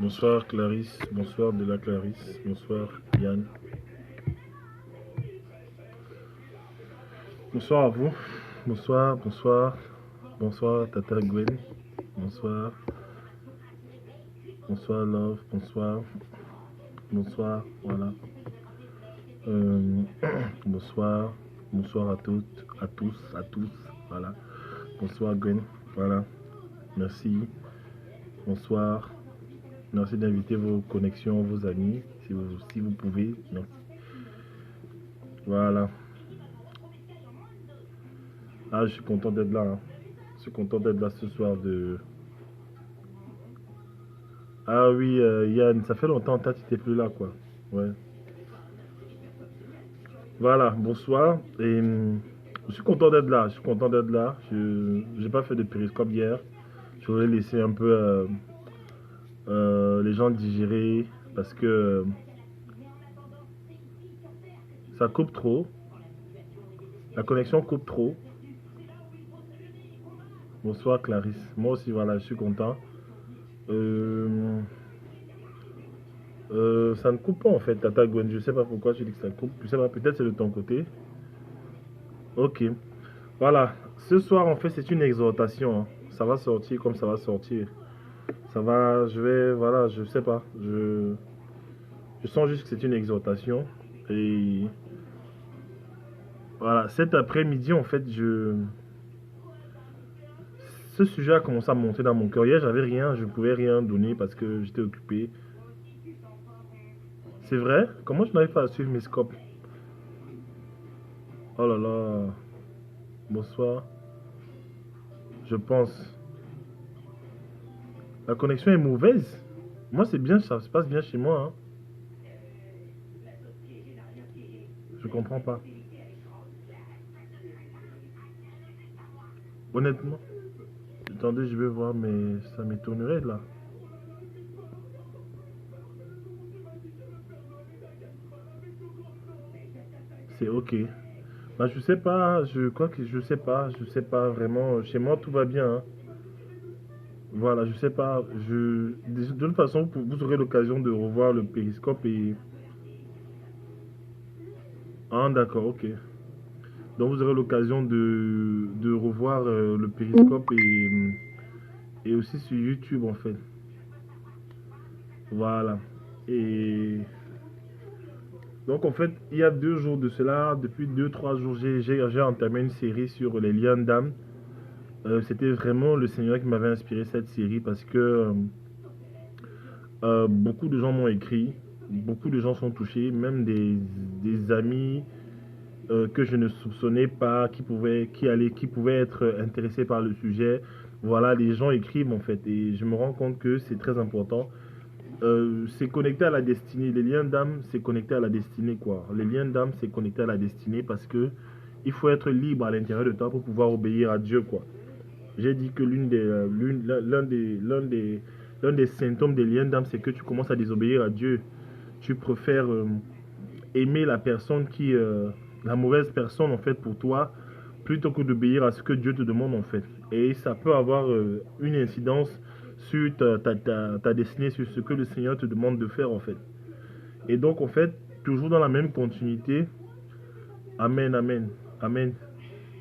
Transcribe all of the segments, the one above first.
Bonsoir Clarisse, bonsoir de la Clarisse, bonsoir Yann. Bonsoir à vous, bonsoir Tata Gwen, bonsoir, bonsoir Love, bonsoir, voilà. Euh, bonsoir, bonsoir à toutes, à tous, voilà. Bonsoir Gwen, voilà. Merci, bonsoir. Merci d'inviter vos connexions, vos amis, si vous pouvez. Merci. Voilà. Ah, je suis content d'être là, hein. Je suis content d'être là ce soir de... Ah oui, Yann, ça fait longtemps que tu n'étais plus là, quoi. Ouais. Voilà, bonsoir. Je suis content d'être là, je suis content d'être là. Je n'ai pas fait de périscope hier. Je voulais laisser un peu les gens digérer parce que ça coupe trop. La connexion coupe trop. Bonsoir Clarisse. Moi aussi, voilà, je suis content. Euh, ça ne coupe pas en fait, Tata Gwen. Je sais pas pourquoi tu dis que ça coupe. Je sais pas, peut-être c'est de ton côté. Ok. Voilà. Ce soir, en fait, c'est une exhortation, hein. Ça va sortir comme ça va sortir. Ça va, je vais, voilà, je sais pas. Je sens juste que c'est une exhortation. Et voilà, cet après-midi, en fait, ce sujet a commencé à monter dans mon cœur. Hier, j'avais rien, je ne pouvais rien donner parce que j'étais occupé. C'est vrai? Comment je n'arrive pas à suivre mes scopes? Oh là là. Bonsoir. Je pense. La connexion est mauvaise. Moi, c'est bien, ça se passe bien chez moi, hein. Je comprends pas. Honnêtement. Attendez, je vais voir, mais ça m'étonnerait là. C'est ok. Bah, je sais pas, je crois que je sais pas vraiment. Chez moi, tout va bien, hein. Voilà, je sais pas. De toute façon, vous aurez l'occasion de revoir le périscope et. Ah, d'accord, ok. Donc, vous aurez l'occasion de revoir le périscope et aussi sur YouTube, en fait. Voilà. Et. Donc, en fait, il y a 2 jours de cela, depuis 2, 3 jours, j'ai entamé une série sur les liens d'âme. C'était vraiment le Seigneur qui m'avait inspiré cette série parce que beaucoup de gens m'ont écrit, beaucoup de gens sont touchés, même des amis que je ne soupçonnais pas, qui pouvaient être intéressés par le sujet. Voilà, les gens écrivent en fait et je me rends compte que c'est très important. C'est connecté à la destinée. Les liens d'âme, c'est connecté à la destinée, quoi. Les liens d'âme, c'est connecté à la destinée parce que il faut être libre à l'intérieur de toi pour pouvoir obéir à Dieu, quoi. J'ai dit que l'un des symptômes des liens d'âme, c'est que tu commences à désobéir à Dieu. Tu préfères aimer la personne la mauvaise personne en fait pour toi, plutôt que d'obéir à ce que Dieu te demande en fait. Et ça peut avoir une incidence sur ta destinée, sur ce que le Seigneur te demande de faire en fait. Et donc en fait, toujours dans la même continuité, Amen, Amen, Amen.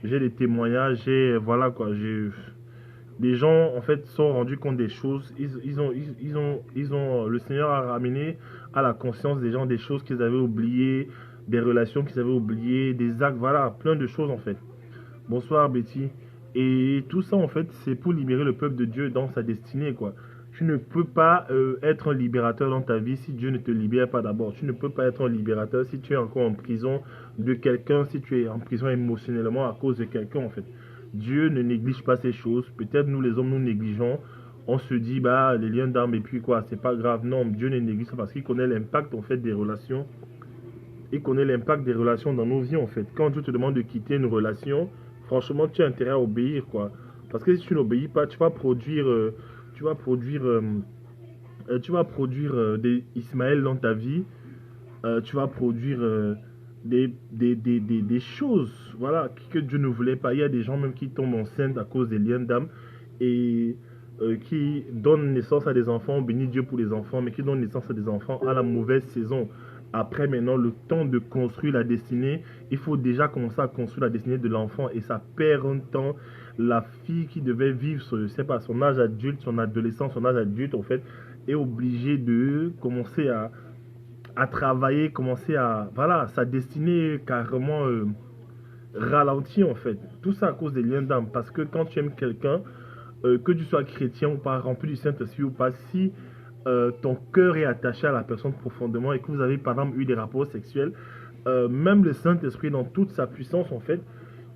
J'ai des témoignages, voilà quoi, des gens en fait sont rendus compte des choses. Le Seigneur a ramené à la conscience des gens des choses qu'ils avaient oubliées, des relations qu'ils avaient oubliées, des actes, voilà, plein de choses en fait. Bonsoir Betty. Et tout ça en fait, c'est pour libérer le peuple de Dieu dans sa destinée quoi. Tu ne peux pas être un libérateur dans ta vie si Dieu ne te libère pas d'abord. Tu ne peux pas être un libérateur si tu es encore en prison de quelqu'un, si tu es en prison émotionnellement à cause de quelqu'un en fait. Dieu ne néglige pas ces choses. Peut-être nous les hommes nous négligeons. On se dit bah les liens d'âme et puis quoi, c'est pas grave. Non, Dieu ne néglige pas parce qu'il connaît l'impact en fait des relations. Il connaît l'impact des relations dans nos vies en fait. Quand Dieu te demande de quitter une relation, franchement tu as intérêt à obéir quoi. Parce que si tu n'obéis pas, tu vas produire, des Ismaël dans ta vie. Tu vas produire des choses voilà, que Dieu ne voulait pas. Il y a des gens même qui tombent enceintes à cause des liens d'âme. Et qui donnent naissance à des enfants, on bénit Dieu pour les enfants, mais qui donnent naissance à des enfants à la mauvaise saison. Après, maintenant, le temps de construire la destinée, il faut déjà commencer à construire la destinée de l'enfant et ça perd un temps. La fille qui devait vivre, je sais pas, son âge adulte, son adolescence, son âge adulte, en fait, est obligée de commencer à travailler, commencer à... Voilà, sa destinée est carrément ralentie, en fait. Tout ça à cause des liens d'âme. Parce que quand tu aimes quelqu'un, que tu sois chrétien ou pas, rempli du Saint-Esprit ou pas, si ton cœur est attaché à la personne profondément et que vous avez par exemple eu des rapports sexuels, même le Saint-Esprit dans toute sa puissance en fait,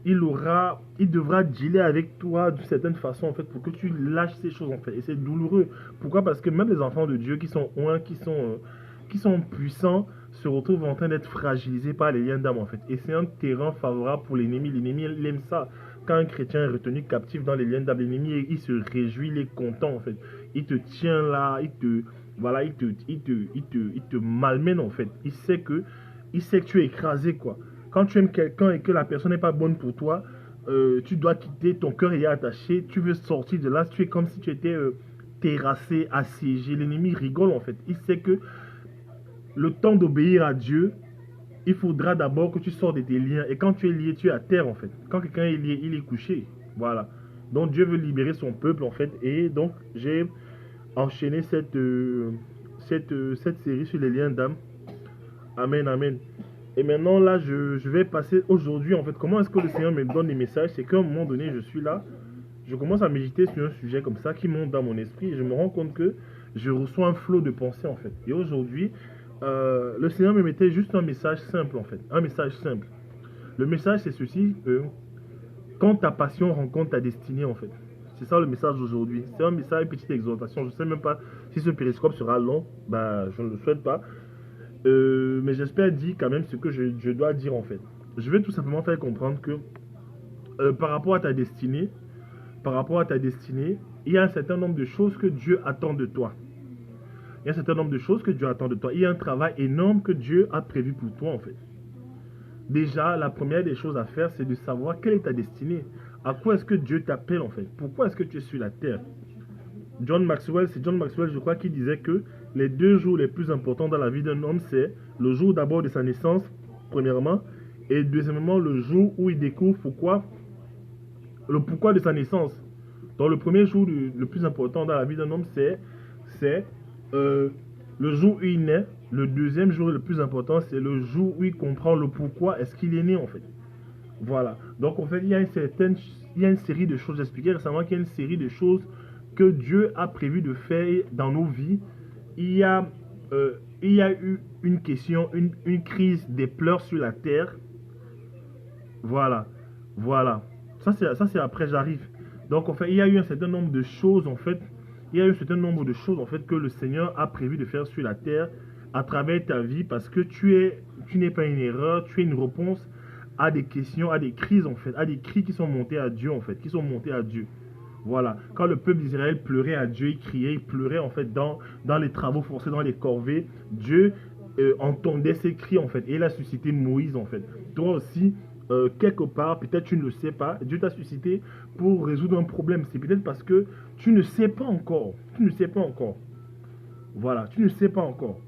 il devra dealer avec toi d'une certaine façon en fait pour que tu lâches ces choses en fait. Et c'est douloureux. Pourquoi? Parce que même les enfants de Dieu qui sont loin, qui sont puissants, se retrouvent en train d'être fragilisés par les liens d'âme en fait. Et c'est un terrain favorable pour l'ennemi. L'ennemi, il aime ça. Quand un chrétien est retenu captif dans les liens d'âme, l'ennemi, il se réjouit, il est content en fait. Il te tient là, voilà, il te malmène en fait. Il sait que tu es écrasé quoi. Quand tu aimes quelqu'un et que la personne n'est pas bonne pour toi, tu dois quitter, ton cœur est attaché, tu veux sortir de là, tu es comme si tu étais terrassé, assiégé. L'ennemi rigole en fait. Il sait que le temps d'obéir à Dieu, il faudra d'abord que tu sors de tes liens. Et quand tu es lié, tu es à terre en fait. Quand quelqu'un est lié, il est couché. Voilà. Donc Dieu veut libérer son peuple en fait. Et donc j'ai enchaîné cette série sur les liens d'âme. Amen, amen. Et maintenant là, je vais passer aujourd'hui en fait. Comment est-ce que le Seigneur me donne des messages? C'est qu'à un moment donné, je suis là. Je commence à méditer sur un sujet comme ça qui monte dans mon esprit. Et je me rends compte que je reçois un flot de pensée en fait. Et aujourd'hui, le Seigneur me mettait juste un message simple en fait. Un message simple. Le message c'est ceci, quand ta passion rencontre ta destinée en fait. C'est ça le message d'aujourd'hui. C'est un message, une petite exhortation. Je ne sais même pas si ce périscope sera long. Bah, je ne le souhaite pas. Mais j'espère dire quand même ce que je dois dire en fait. Je vais tout simplement faire comprendre que par rapport à ta destinée, il y a un certain nombre de choses que Dieu attend de toi. Il y a un certain nombre de choses que Dieu attend de toi. Il y a un travail énorme que Dieu a prévu pour toi en fait. Déjà, la première des choses à faire, c'est de savoir quelle est ta destinée. À quoi est-ce que Dieu t'appelle en fait? Pourquoi est-ce que tu es sur la terre? C'est John Maxwell, je crois, qui disait que les 2 jours les plus importants dans la vie d'un homme, c'est le jour d'abord de sa naissance, premièrement, et deuxièmement, le jour où il découvre le pourquoi de sa naissance. Donc le premier jour le plus important dans la vie d'un homme, c'est le jour où il naît. Le deuxième jour le plus important, c'est le jour où il comprend le pourquoi est-ce qu'il est né en fait. Voilà. Donc en fait, il y a une série de choses. J'expliquais récemment qu'il y a une série de choses que Dieu a prévu de faire dans nos vies. Il y a eu une question, une crise des pleurs sur la terre. Voilà. Voilà. Ça c'est après j'arrive. Donc en fait, il y a eu un certain nombre de choses en fait. Il y a eu un certain nombre de choses en fait que le Seigneur a prévu de faire sur la terre à travers ta vie parce que tu n'es pas une erreur, tu es une réponse à des questions, à des crises en fait, à des cris qui sont montés à Dieu en fait, qui sont montés à Dieu. Voilà. Quand le peuple d'Israël pleurait à Dieu, il criait, il pleurait en fait dans les travaux forcés, dans les corvées. Dieu entendait ses cris en fait et il a suscité Moïse en fait. Toi aussi, quelque part, peut-être tu ne le sais pas, Dieu t'a suscité pour résoudre un problème. C'est peut-être parce que tu ne sais pas encore. Tu ne sais pas encore. Voilà, tu ne sais pas encore.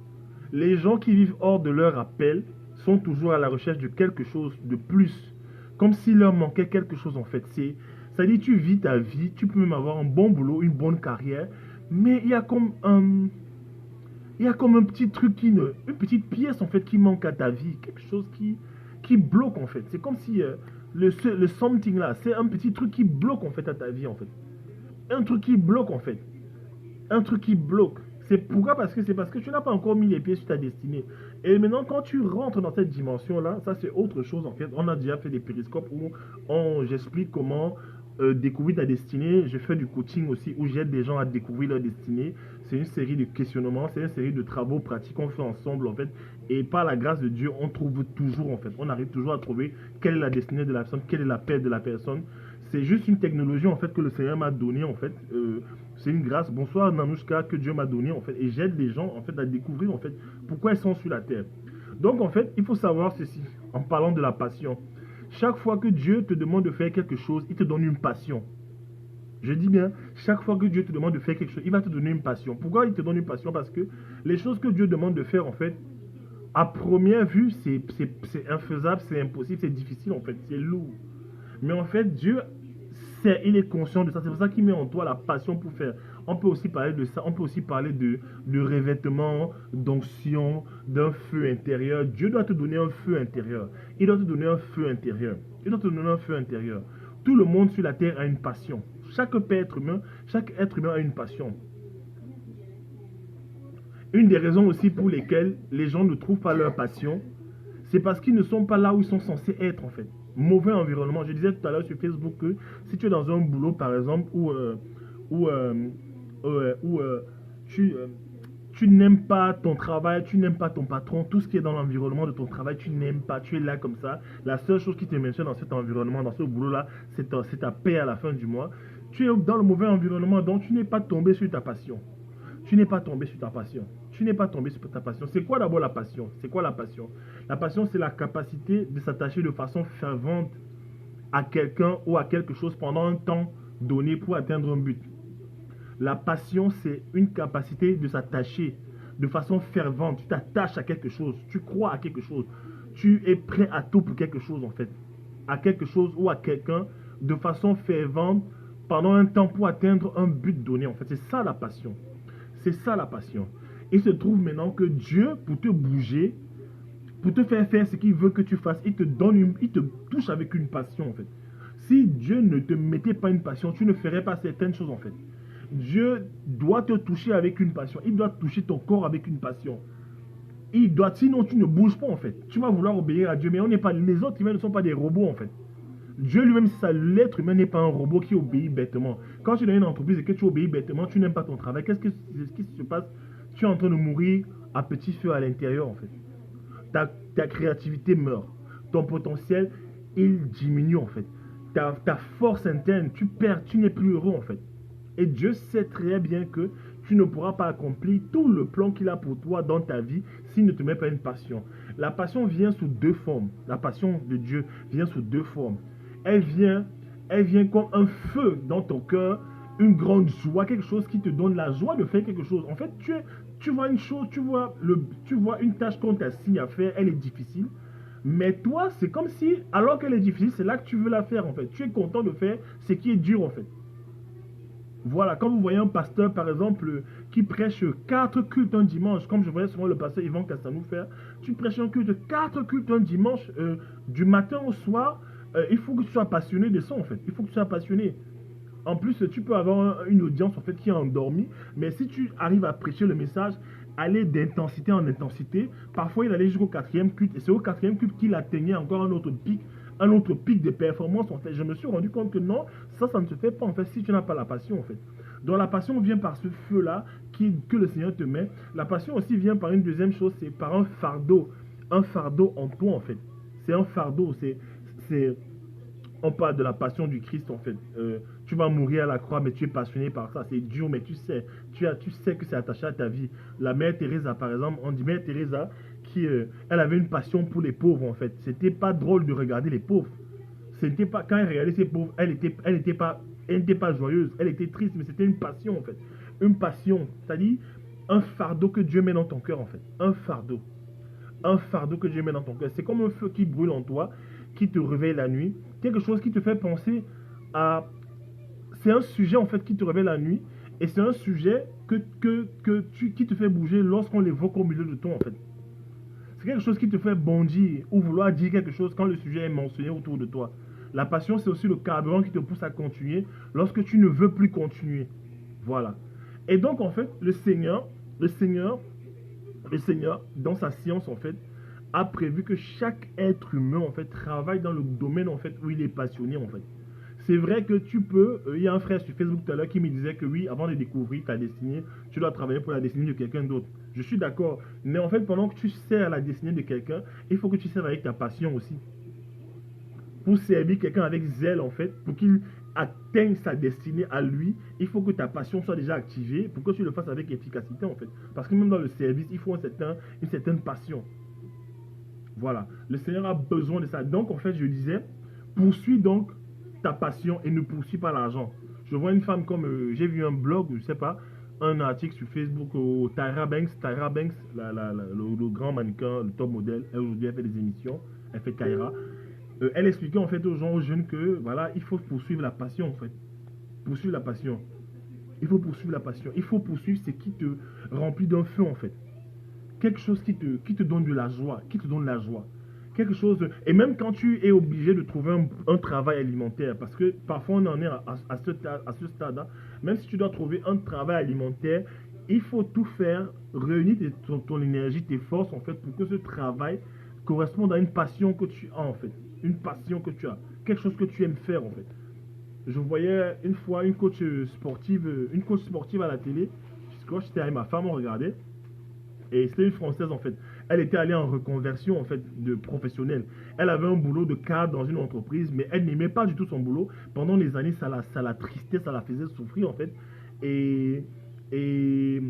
Les gens qui vivent hors de leur appel sont toujours à la recherche de quelque chose de plus. Comme s'il leur manquait quelque chose en fait. C'est-à-dire tu vis ta vie, tu peux même avoir un bon boulot, une bonne carrière, mais il y a comme un petit truc une petite pièce en fait qui manque à ta vie. Quelque chose qui bloque en fait. C'est comme si le something là, c'est un petit truc qui bloque en fait à ta vie en fait. Un truc qui bloque en fait. Un truc qui bloque. C'est pourquoi? C'est parce que tu n'as pas encore mis les pieds sur ta destinée. Et maintenant, quand tu rentres dans cette dimension-là, ça c'est autre chose en fait. On a déjà fait des périscopes où j'explique comment découvrir ta destinée. Je fais du coaching aussi où j'aide des gens à découvrir leur destinée. C'est une série de questionnements, c'est une série de travaux pratiques qu'on fait ensemble en fait. Et par la grâce de Dieu, on trouve toujours en fait. On arrive toujours à trouver quelle est la destinée de la personne, quelle est la paix de la personne. C'est juste une technologie en fait que le Seigneur m'a donnée en fait. C'est une grâce. Bonsoir Nanouchka que Dieu m'a donnée en fait. Et j'aide les gens en fait à découvrir en fait pourquoi ils sont sur la terre. Donc en fait, il faut savoir ceci en parlant de la passion. Chaque fois que Dieu te demande de faire quelque chose, il te donne une passion. Je dis bien, chaque fois que Dieu te demande de faire quelque chose, il va te donner une passion. Pourquoi il te donne une passion? Parce que les choses que Dieu demande de faire, en fait, à première vue, c'est infaisable, c'est impossible, c'est difficile, en fait, c'est lourd. Mais en fait, Dieu sait, il est conscient de ça. C'est pour ça qu'il met en toi la passion pour faire. On peut aussi parler de ça, on peut aussi parler de revêtement, d'onction, d'un feu intérieur. Dieu doit te donner un feu intérieur. Il doit te donner un feu intérieur. Il doit te donner un feu intérieur. Tout le monde sur la terre a une passion. Chaque être humain a une passion. Une des raisons aussi pour lesquelles les gens ne trouvent pas leur passion, c'est parce qu'ils ne sont pas là où ils sont censés être en fait. Mauvais environnement. Je disais tout à l'heure sur Facebook que si tu es dans un boulot par exemple où, où tu, tu n'aimes pas ton travail, tu n'aimes pas ton patron, tout ce qui est dans l'environnement de ton travail, tu n'aimes pas, tu es là comme ça. La seule chose qui te maintient dans cet environnement, dans ce boulot-là, c'est ta paix à la fin du mois. Tu es dans le mauvais environnement, donc tu n'es pas tombé sur ta passion. Tu n'es pas tombé sur ta passion. Tu n'es pas tombé sur ta passion. C'est quoi d'abord la passion? C'est quoi la passion? La passion, c'est la capacité de s'attacher de façon fervente à quelqu'un ou à quelque chose pendant un temps donné pour atteindre un but. La passion, c'est une capacité de s'attacher de façon fervente. Tu t'attaches à quelque chose. Tu crois à quelque chose. Tu es prêt à tout pour quelque chose, en fait. À quelque chose ou à quelqu'un de façon fervente pendant un temps pour atteindre un but donné, en fait. C'est ça la passion. C'est ça la passion. Il se trouve maintenant que Dieu, pour te bouger, pour te faire faire ce qu'il veut que tu fasses, il te touche avec une passion en fait. Si Dieu ne te mettait pas une passion, tu ne ferais pas certaines choses en fait. Dieu doit te toucher avec une passion. Il doit toucher ton corps avec une passion. Sinon tu ne bouges pas en fait. Tu vas vouloir obéir à Dieu, mais les autres humains ne sont pas des robots en fait. Dieu lui-même, l'être humain n'est pas un robot qui obéit bêtement. Quand tu es dans une entreprise et que tu obéis bêtement, tu n'aimes pas ton travail, qu'est-ce qui se passe? Tu es en train de mourir à petit feu à l'intérieur, en fait. Ta créativité meurt. Ton potentiel, il diminue, en fait. Ta force interne, tu n'es plus heureux, en fait. Et Dieu sait très bien que tu ne pourras pas accomplir tout le plan qu'il a pour toi dans ta vie s'il ne te met pas une passion. La passion vient sous deux formes. La passion de Dieu vient sous deux formes. Elle vient comme un feu dans ton cœur, une grande joie, quelque chose qui te donne la joie de faire quelque chose. En fait, tu vois une chose, tu vois une tâche qu'on t'assigne à faire, elle est difficile. Mais toi, c'est comme si, alors qu'elle est difficile, c'est là que tu veux la faire en fait. Tu es content de faire ce qui est dur en fait. Voilà, quand vous voyez un pasteur, par exemple, qui prêche 4 cultes un dimanche, comme je voyais souvent le pasteur Yvan Cassanou faire, tu prêches un culte, 4 cultes un dimanche, du matin au soir, il faut que tu sois passionné de ça, en fait. Il faut que tu sois passionné. En plus, tu peux avoir une audience, en fait, qui est endormie, mais si tu arrives à prêcher le message, aller d'intensité en intensité, parfois il allait jusqu'au 4e culte, et c'est au 4e culte qu'il atteignait encore un autre pic de performance en fait. Je me suis rendu compte que non, ça ne se fait pas en fait si tu n'as pas la passion en fait. Donc la passion vient par ce feu-là que le Seigneur te met. La passion aussi vient par une deuxième chose, c'est par un fardeau en toi en fait. C'est un fardeau, on parle de la passion du Christ en fait. Tu vas mourir à la croix, mais tu es passionné par ça. C'est dur, mais tu sais que c'est attaché à ta vie. La mère Teresa, par exemple, on dit mère Teresa, elle avait une passion pour les pauvres en fait. C'était pas drôle de regarder les pauvres. C'était pas quand elle regardait ces pauvres, elle n'était pas joyeuse, elle était triste, mais c'était une passion en fait. Une passion, c'est-à-dire un fardeau que Dieu met dans ton cœur en fait. Un fardeau que Dieu met dans ton cœur. C'est comme un feu qui brûle en toi, qui te réveille la nuit, quelque chose qui te fait penser à... C'est un sujet en fait qui te réveille la nuit, et c'est un sujet qui te fait bouger lorsqu'on l'évoque au milieu de toi en fait. C'est quelque chose qui te fait bondir ou vouloir dire quelque chose quand le sujet est mentionné autour de toi. La passion, c'est aussi le carburant qui te pousse à continuer lorsque tu ne veux plus continuer. Voilà. Et donc, en fait, le Seigneur, dans sa science, en fait, a prévu que chaque être humain, en fait, travaille dans le domaine, en fait, où il est passionné, en fait. C'est vrai que il y a un frère sur Facebook tout à l'heure qui me disait que oui, avant de découvrir ta destinée, tu dois travailler pour la destinée de quelqu'un d'autre. Je suis d'accord. Mais en fait, pendant que tu sers à la destinée de quelqu'un, il faut que tu serves avec ta passion aussi. Pour servir quelqu'un avec zèle, en fait, pour qu'il atteigne sa destinée à lui, il faut que ta passion soit déjà activée pour que tu le fasses avec efficacité, en fait. Parce que même dans le service, il faut une certaine passion. Voilà. Le Seigneur a besoin de ça. Donc, en fait, je disais, poursuis donc ta passion et ne poursuis pas l'argent. Je vois une femme comme, j'ai vu un blog, je sais pas, un article sur Facebook au Tyra Banks, le grand mannequin, le top modèle, elle aujourd'hui elle fait des émissions, elle fait Tyra. Elle expliquait en fait aux gens, aux jeunes que voilà, il faut poursuivre la passion en fait. Poursuivre la passion. Il faut poursuivre la passion. Il faut poursuivre ce qui te remplit d'un feu en fait. Quelque chose qui te donne de la joie, qui te donne la joie. Quelque chose, et même quand tu es obligé de trouver un travail alimentaire, parce que parfois on en est à ce stade-là, même si tu dois trouver un travail alimentaire, il faut tout faire, réunir ton énergie, tes forces en fait, pour que ce travail corresponde à une passion que tu as en fait. Une passion que tu as, quelque chose que tu aimes faire en fait. Je voyais une fois une coach sportive à la télé, quand j'étais avec ma femme, on regardait, et c'était une Française en fait. Elle était allée en reconversion en fait de professionnelle. Elle avait un boulot de cadre dans une entreprise, mais elle n'aimait pas du tout son boulot. Pendant des années, ça la tristait, ça la faisait souffrir en fait. Et, et,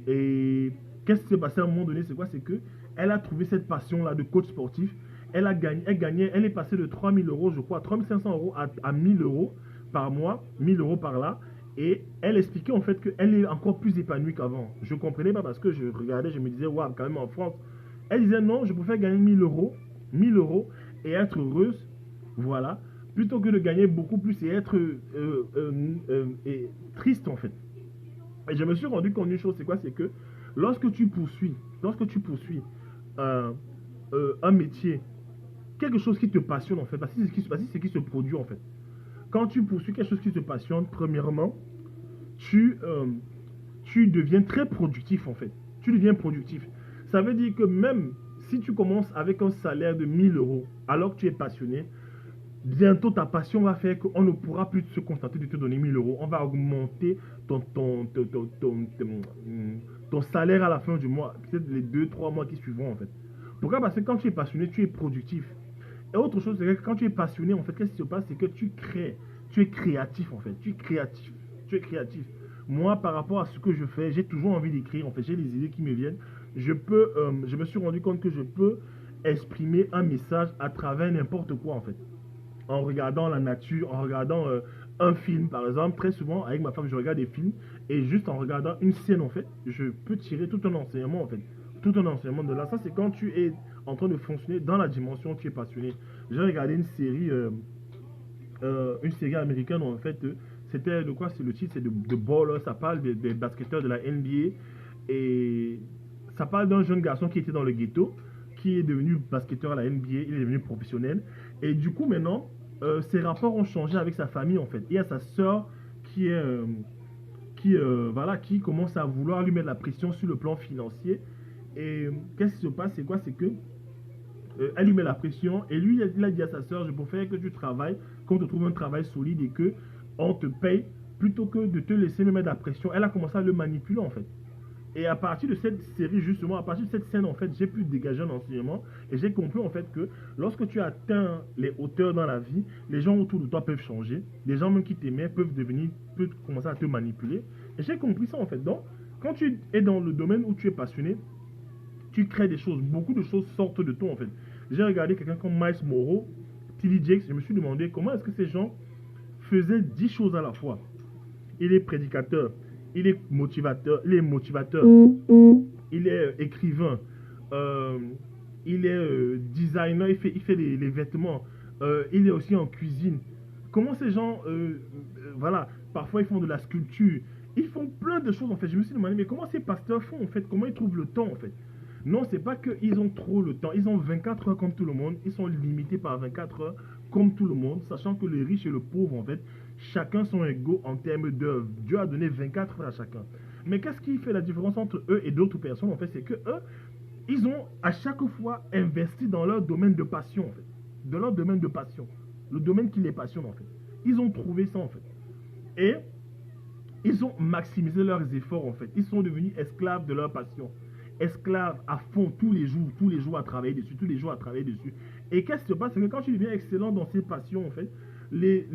et qu'est-ce qui s'est passé à un moment donné? C'est quoi? C'est que elle a trouvé cette passion-là de coach sportif. Elle est passée de 3 000 euros, je crois, 3 500 euros à 1 000 euros par mois, 1 000 euros par là. Et elle expliquait en fait qu'elle est encore plus épanouie qu'avant. Je ne comprenais pas parce que je regardais, je me disais, waouh, quand même en France. Elle disait non, je préfère gagner 1000 euros et être heureuse, voilà, plutôt que de gagner beaucoup plus et être et triste en fait. Et je me suis rendu compte d'une chose, c'est quoi? C'est que lorsque tu poursuis euh, un métier, quelque chose qui te passionne en fait, parce que c'est ce qui se produit en fait. Quand tu poursuis quelque chose qui te passionne, premièrement, tu, euh, tu deviens très productif en fait. Tu deviens productif. Ça veut dire que même si tu commences avec un salaire de 1 000 euros, alors que tu es passionné, bientôt ta passion va faire qu'on ne pourra plus se contenter de te donner 1 000 euros. On va augmenter ton salaire à la fin du mois, peut-être les 2 3 mois qui suivront en fait. Pourquoi? Parce que quand tu es passionné, tu es productif. Et autre chose, c'est que quand tu es passionné, en fait, qu'est-ce qui se passe? C'est que tu crées. Tu es créatif, en fait. Tu es créatif. Tu es créatif. Moi, par rapport à ce que je fais, j'ai toujours envie d'écrire. En fait, j'ai des idées qui me viennent. Je me suis rendu compte que je peux exprimer un message à travers n'importe quoi, en fait. En regardant la nature, en regardant un film, par exemple. Très souvent, avec ma femme, je regarde des films. Et juste en regardant une scène, en fait, je peux tirer tout un enseignement, en fait. Tout un enseignement de là. Ça, c'est quand tu es en train de fonctionner dans la dimension où tu es passionné. J'ai regardé une série américaine en fait. C'était de quoi? C'est le titre, c'est de Baller. Ça parle des basketteurs de la NBA et ça parle d'un jeune garçon qui était dans le ghetto, qui est devenu basketteur à la NBA. Il est devenu professionnel et du coup maintenant ses rapports ont changé avec sa famille en fait. Il y a sa sœur qui est voilà, qui commence à vouloir lui mettre la pression sur le plan financier. Et qu'est-ce qui se passe? C'est quoi? C'est que elle lui met la pression et lui il a dit à sa soeur, je préfère que tu travailles, qu'on te trouve un travail solide et que on te paye plutôt que de te laisser me mettre la pression. Elle a commencé à le manipuler en fait. Et à partir de cette série, justement, à partir de cette scène, en fait, j'ai pu dégager un enseignement et j'ai compris, en fait, que lorsque tu atteins les hauteurs dans la vie, les gens autour de toi peuvent changer. Les gens même qui t'aimaient peuvent commencer à te manipuler. Et j'ai compris ça, en fait. Donc, quand tu es dans le domaine où tu es passionné, tu crées des choses. Beaucoup de choses sortent de toi, en fait. J'ai regardé quelqu'un comme Miles Morrow, T.D. Jakes, je me suis demandé comment est-ce que ces gens faisaient 10 choses à la fois. Il est prédicateur, il est motivateur, il est écrivain, euh, il est designer, il fait les vêtements, il est aussi en cuisine. Comment ces gens, voilà, parfois ils font de la sculpture, ils font plein de choses en fait. Je me suis demandé, mais comment ces pasteurs font en fait? Comment ils trouvent le temps en fait? Non, c'est pas qu'ils ont trop le temps. Ils ont 24 heures comme tout le monde. Ils sont limités par 24 heures comme tout le monde, sachant que les riches et le pauvre, en fait, chacun sont égaux en termes d'œuvre. Dieu a donné 24 heures à chacun. Mais qu'est-ce qui fait la différence entre eux et d'autres personnes, en fait? C'est que eux, ils ont à chaque fois investi dans leur domaine de passion, en fait. Dans leur domaine de passion. Le domaine qui les passionne, en fait. Ils ont trouvé ça, en fait. Et ils ont maximisé leurs efforts, en fait. Ils sont devenus esclaves de leur passion. Esclaves à fond tous les jours à travailler dessus, tous les jours à travailler dessus. Et qu'est-ce qui se passe? C'est que quand tu deviens excellent dans ces passions, en fait, les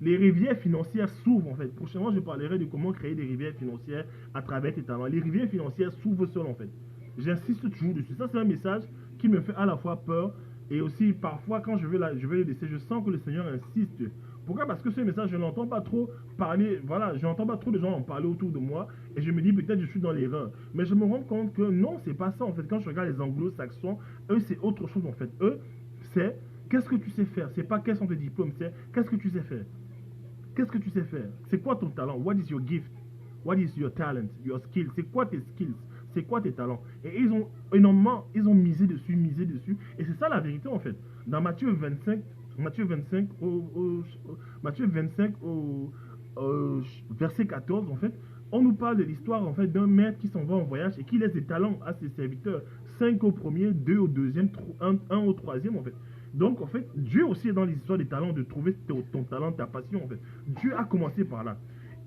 rivières financières s'ouvrent, en fait. Prochainement, je parlerai de comment créer des rivières financières à travers tes talents. Les rivières financières s'ouvrent seules, en fait. J'insiste toujours dessus. Ça, c'est un message qui me fait à la fois peur et aussi, parfois, quand je vais le laisser, je sens que le Seigneur insiste Pourquoi? Parce que ce message, je n'entends pas trop parler, voilà, je n'entends pas trop de gens en parler autour de moi et je me dis peut-être je suis dans l'erreur. Mais je me rends compte que non, c'est pas ça en fait. Quand je regarde les anglo-saxons, eux, c'est autre chose en fait. Eux, c'est qu'est-ce que tu sais faire? C'est pas quels sont tes diplômes, c'est qu'est-ce que tu sais faire? Qu'est-ce que tu sais faire? C'est quoi ton talent? What is your gift? What is your talent? Your skill? C'est quoi tes skills? C'est quoi tes talents? Et ils ont énormément, ils ont misé dessus, misé dessus. Et c'est ça la vérité en fait. Dans Matthieu 25 Matthieu 25 au verset 14 en fait, on nous parle de l'histoire en fait d'un maître qui s'en va en voyage et qui laisse des talents à ses serviteurs. 5 au premier, 2 au deuxième, un au troisième en fait. Donc, en fait, Dieu aussi est dans l'histoire des talents, de trouver ton talent, ta passion, en fait. Dieu a commencé par là.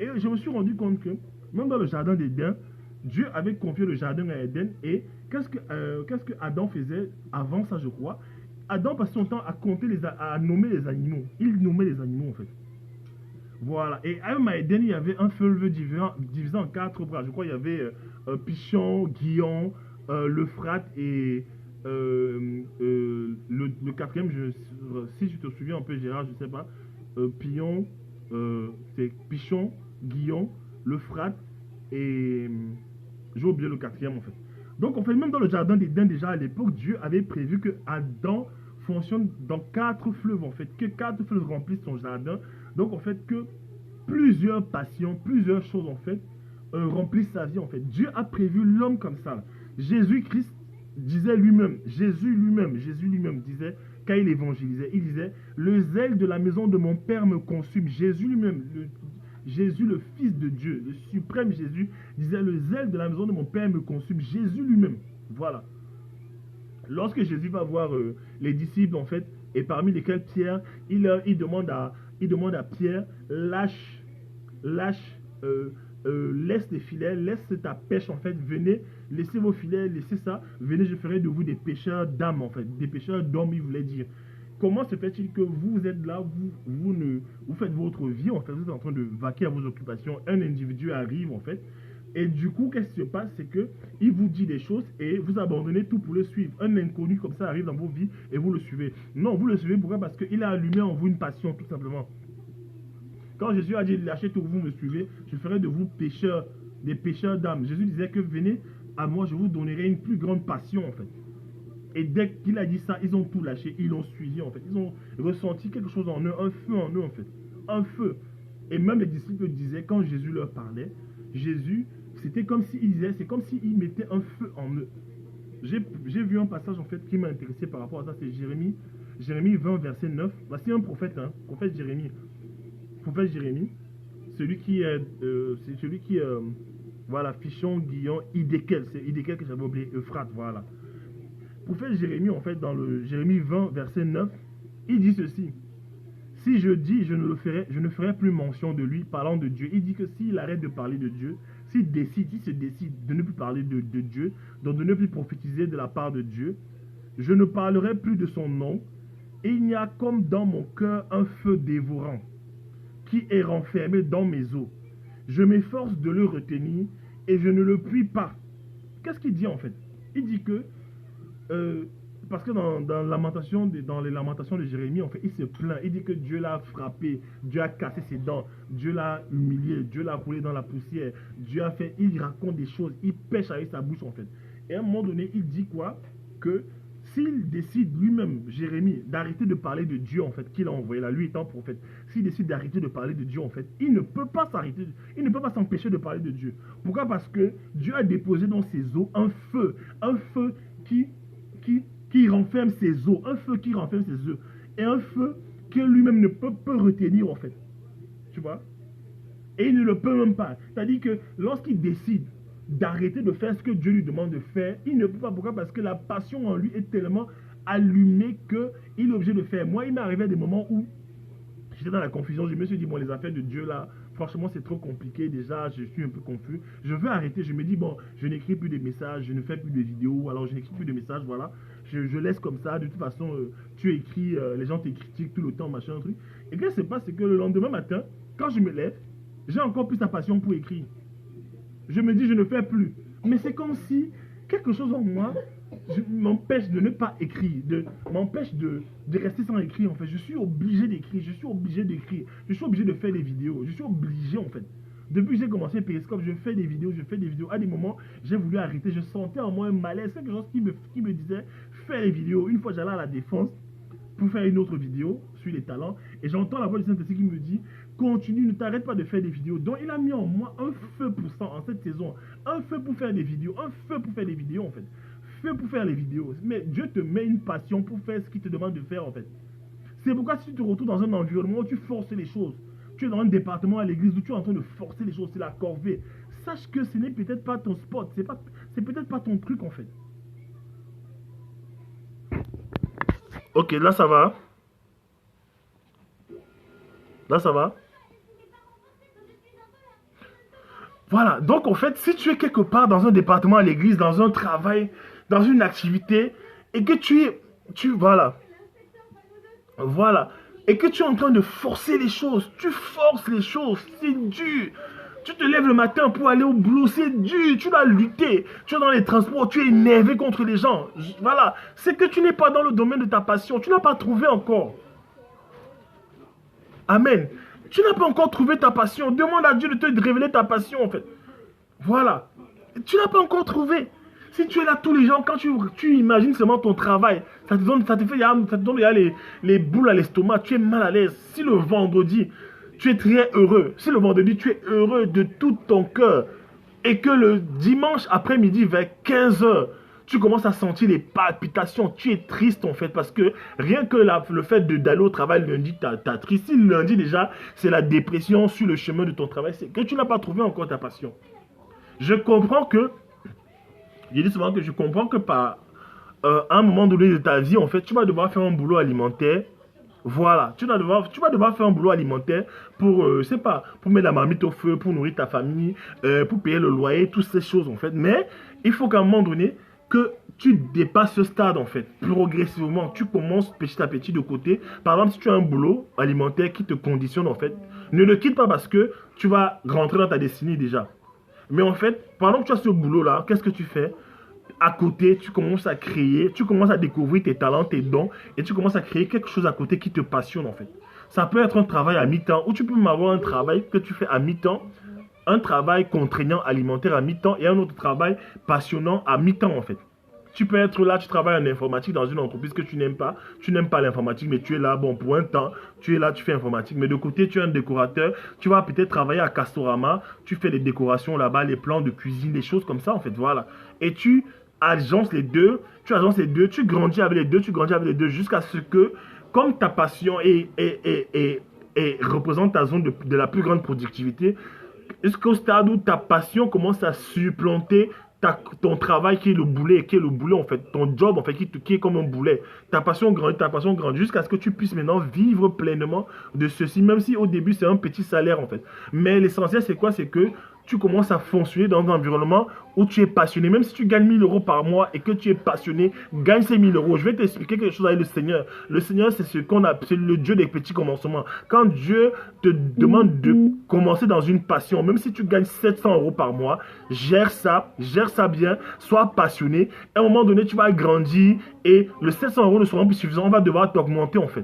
Et je me suis rendu compte que, même dans le jardin d'Éden, Dieu avait confié le jardin à Éden. Et qu'est-ce que Adam faisait avant ça, je crois? Adam passait son temps à compter, à nommer les animaux. Il nommait les animaux, en fait. Voilà. Et à Éden, il y avait un fleuve divisé en 4 bras. Je crois qu'il y avait Pichon, Guillon, l'Euphrate et le quatrième, si je te souviens un peu, Gérard, je ne sais pas, c'est Pichon, Guillon, l'Euphrate et j'ai oublié le quatrième en fait. Donc en fait, même dans le jardin d'Éden, déjà à l'époque, Dieu avait prévu que Adam fonctionne dans 4 fleuves en fait, que 4 fleuves remplissent son jardin. Donc en fait, que plusieurs passions, plusieurs choses en fait, remplissent sa vie en fait. Dieu a prévu l'homme comme ça. Jésus-Christ disait lui-même, Jésus lui-même disait, quand il évangélisait, il disait, le zèle de la maison de mon Père me consume. Jésus lui-même, Jésus le Fils de Dieu, le suprême Jésus, disait, le zèle de la maison de mon Père me consume. Jésus lui-même, voilà. Lorsque Jésus va voir les disciples, en fait, et parmi lesquels Pierre, il demande à Pierre, laisse les filets, laisse ta pêche, en fait, venez, laissez vos filets, laissez ça, venez, je ferai de vous des pêcheurs d'âmes, en fait, des pêcheurs d'hommes, il voulait dire. Comment se fait-il que vous êtes là, vous faites votre vie, en fait, vous êtes en train de vaquer à vos occupations, un individu arrive, en fait, et du coup, qu'est-ce qui se passe? C'est que il vous dit des choses et vous abandonnez tout pour le suivre. Un inconnu comme ça arrive dans vos vies et vous le suivez. Non, vous le suivez pourquoi? Parce qu'il a allumé en vous une passion, tout simplement. Quand Jésus a dit, lâchez tout, vous me suivez, je ferai de vous pécheurs, des pécheurs d'âme. Jésus disait que venez à moi, je vous donnerai une plus grande passion, en fait. Et dès qu'il a dit ça, ils ont tout lâché, ils l'ont suivi, en fait. Ils ont ressenti quelque chose en eux, un feu en eux, en fait. Un feu. Et même les disciples disaient, quand Jésus leur parlait, Jésus, c'était comme s'il disait, c'est comme s'il mettait un feu en eux. J'ai vu un passage, en fait, qui m'a intéressé par rapport à ça, c'est Jérémie 20, verset 9. Voici un prophète, hein, prophète Jérémie, celui qui est, voilà, Fichon, Guillon, Idékel, c'est Idékel que j'avais oublié, Euphrate, voilà. Prophète Jérémie, en fait, dans le Jérémie 20, verset 9, il dit ceci. Si je dis, je ne ferai plus mention de lui, parlant de Dieu. Il dit que s'il arrête de parler de Dieu, s'il se décide de ne plus parler de Dieu, donc de ne plus prophétiser de la part de Dieu, je ne parlerai plus de son nom, et il y a comme dans mon cœur un feu dévorant, qui est renfermé dans mes os. Je m'efforce de le retenir, et je ne le puis pas. Qu'est-ce qu'il dit en fait? Il dit que, parce que dans les lamentations de Jérémie, en fait, il se plaint. Il dit que Dieu l'a frappé, Dieu a cassé ses dents, Dieu l'a humilié, Dieu l'a roulé dans la poussière, il raconte des choses, il pêche avec sa bouche en fait. Et à un moment donné, il dit quoi? Que s'il décide lui-même, Jérémie, d'arrêter de parler de Dieu en fait, qu'il a envoyé là, lui étant prophète, s'il décide d'arrêter de parler de Dieu en fait, il ne peut pas s'empêcher de parler de Dieu. Pourquoi? Parce que Dieu a déposé dans ses os un feu qui renferme ses os, un feu qui renferme ses œufs, et un feu que lui-même ne peut retenir en fait. Tu vois? Et il ne le peut même pas. C'est-à-dire que lorsqu'il décide d'arrêter de faire ce que Dieu lui demande de faire, il ne peut pas. Pourquoi? Parce que la passion en lui est tellement allumée qu'il est obligé de faire. Moi, il m'est arrivé à des moments où j'étais dans la confusion, je me suis dit, bon, les affaires de Dieu là, franchement, c'est trop compliqué déjà, je suis un peu confus. Je veux arrêter, je me dis, bon, je n'écris plus de messages, je ne fais plus de vidéos, alors je n'écris plus de messages, voilà. Je laisse comme ça, de toute façon, tu écris, les gens te critiquent tout le temps, machin, truc. Et qu'est-ce qui se passe, c'est que le lendemain matin, quand je me lève, j'ai encore plus la passion pour écrire. Je me dis, je ne fais plus. Mais c'est comme si quelque chose en moi m'empêche de ne pas écrire, m'empêche de rester sans écrire en fait. Je suis obligé d'écrire, je suis obligé d'écrire, je suis obligé de faire des vidéos, je suis obligé en fait. Depuis que j'ai commencé Periscope, je fais des vidéos, je fais des vidéos. À des moments, j'ai voulu arrêter, je sentais en moi un malaise, quelque chose qui me disait, fais les vidéos. Une fois, j'allais à la défense pour faire une autre vidéo sur les talents, et j'entends la voix du Saint-Esprit qui me dit, continue, ne t'arrête pas de faire des vidéos. Donc, il a mis en moi un feu pour ça en cette saison, un feu pour faire des vidéos, un feu pour faire des vidéos en fait. Feu pour faire les vidéos. Mais Dieu te met une passion pour faire ce qu'il te demande de faire en fait. C'est pourquoi si tu te retrouves dans un environnement où tu forces les choses, tu es dans un département à l'église où tu es en train de forcer les choses, c'est la corvée. Sache que ce n'est peut-être pas ton spot, c'est peut-être pas ton truc en fait. Ok, là ça va. Là ça va. Voilà, donc en fait, si tu es quelque part dans un département à l'église, dans un travail, dans une activité, et que voilà, et que tu es en train de forcer les choses, tu forces les choses, c'est dur. Tu te lèves le matin pour aller au boulot, c'est dur, tu dois lutter. Tu es dans les transports, tu es énervé contre les gens. Voilà, c'est que tu n'es pas dans le domaine de ta passion, tu n'as pas trouvé encore. Amen. Tu n'as pas encore trouvé ta passion. Demande à Dieu de te révéler ta passion, en fait. Voilà. Tu n'as pas encore trouvé. Si tu es là tous les jours, quand tu imagines seulement ton travail, ça te donne les boules à l'estomac, tu es mal à l'aise. Si le vendredi, tu es très heureux, si le vendredi, tu es heureux de tout ton cœur, et que le dimanche après-midi, vers 15 h, tu commences à sentir les palpitations, tu es triste en fait, parce que rien que le fait d'aller au travail lundi, t'as triste. Si lundi déjà, c'est la dépression sur le chemin de ton travail, c'est que tu n'as pas trouvé encore ta passion. Je comprends que, je dis souvent que je comprends que par un moment donné de ta vie, en fait, tu vas devoir faire un boulot alimentaire. Voilà, tu vas devoir faire un boulot alimentaire pour, je sais pas, pour mettre la marmite au feu, pour nourrir ta famille, pour payer le loyer, toutes ces choses en fait. Mais il faut qu'à un moment donné, que tu dépasses ce stade en fait, progressivement, tu commences petit à petit de côté. Par exemple, si tu as un boulot alimentaire qui te conditionne en fait, ne le quitte pas parce que tu vas rentrer dans ta destinée déjà. Mais en fait, pendant que tu as ce boulot là, qu'est-ce que tu fais? À côté, tu commences à créer, tu commences à découvrir tes talents, tes dons, et tu commences à créer quelque chose à côté qui te passionne en fait. Ça peut être un travail à mi-temps, ou tu peux même avoir un travail que tu fais à mi-temps, un travail contraignant alimentaire à mi-temps, et un autre travail passionnant à mi-temps en fait. Tu peux être là, tu travailles en informatique dans une entreprise que tu n'aimes pas l'informatique, mais tu es là, bon, pour un temps, tu es là, tu fais informatique, mais de côté, tu es un décorateur, tu vas peut-être travailler à Castorama, tu fais les décorations là-bas, les plans de cuisine, les choses comme ça, en fait, voilà. Et tu agences les deux, tu grandis avec les deux, jusqu'à ce que, comme ta passion représente ta zone de la plus grande productivité, jusqu'au stade où ta passion commence à supplanter ton travail qui est le boulet, en fait, ton job en fait qui est comme un boulet. Ta passion grandit jusqu'à ce que tu puisses maintenant vivre pleinement de ceci, même si au début c'est un petit salaire en fait. Mais l'essentiel c'est quoi? C'est que tu commences à fonctionner dans un environnement où tu es passionné. Même si tu gagnes 1000 € par mois et que tu es passionné, gagne ces 1000 €. Je vais t'expliquer quelque chose avec le Seigneur. Le Seigneur, c'est c'est le Dieu des petits commencements. Quand Dieu te demande de commencer dans une passion, même si tu gagnes 700 € par mois, gère ça bien, sois passionné. À un moment donné, tu vas grandir et le 700 € ne sera plus suffisant. On va devoir t'augmenter en fait.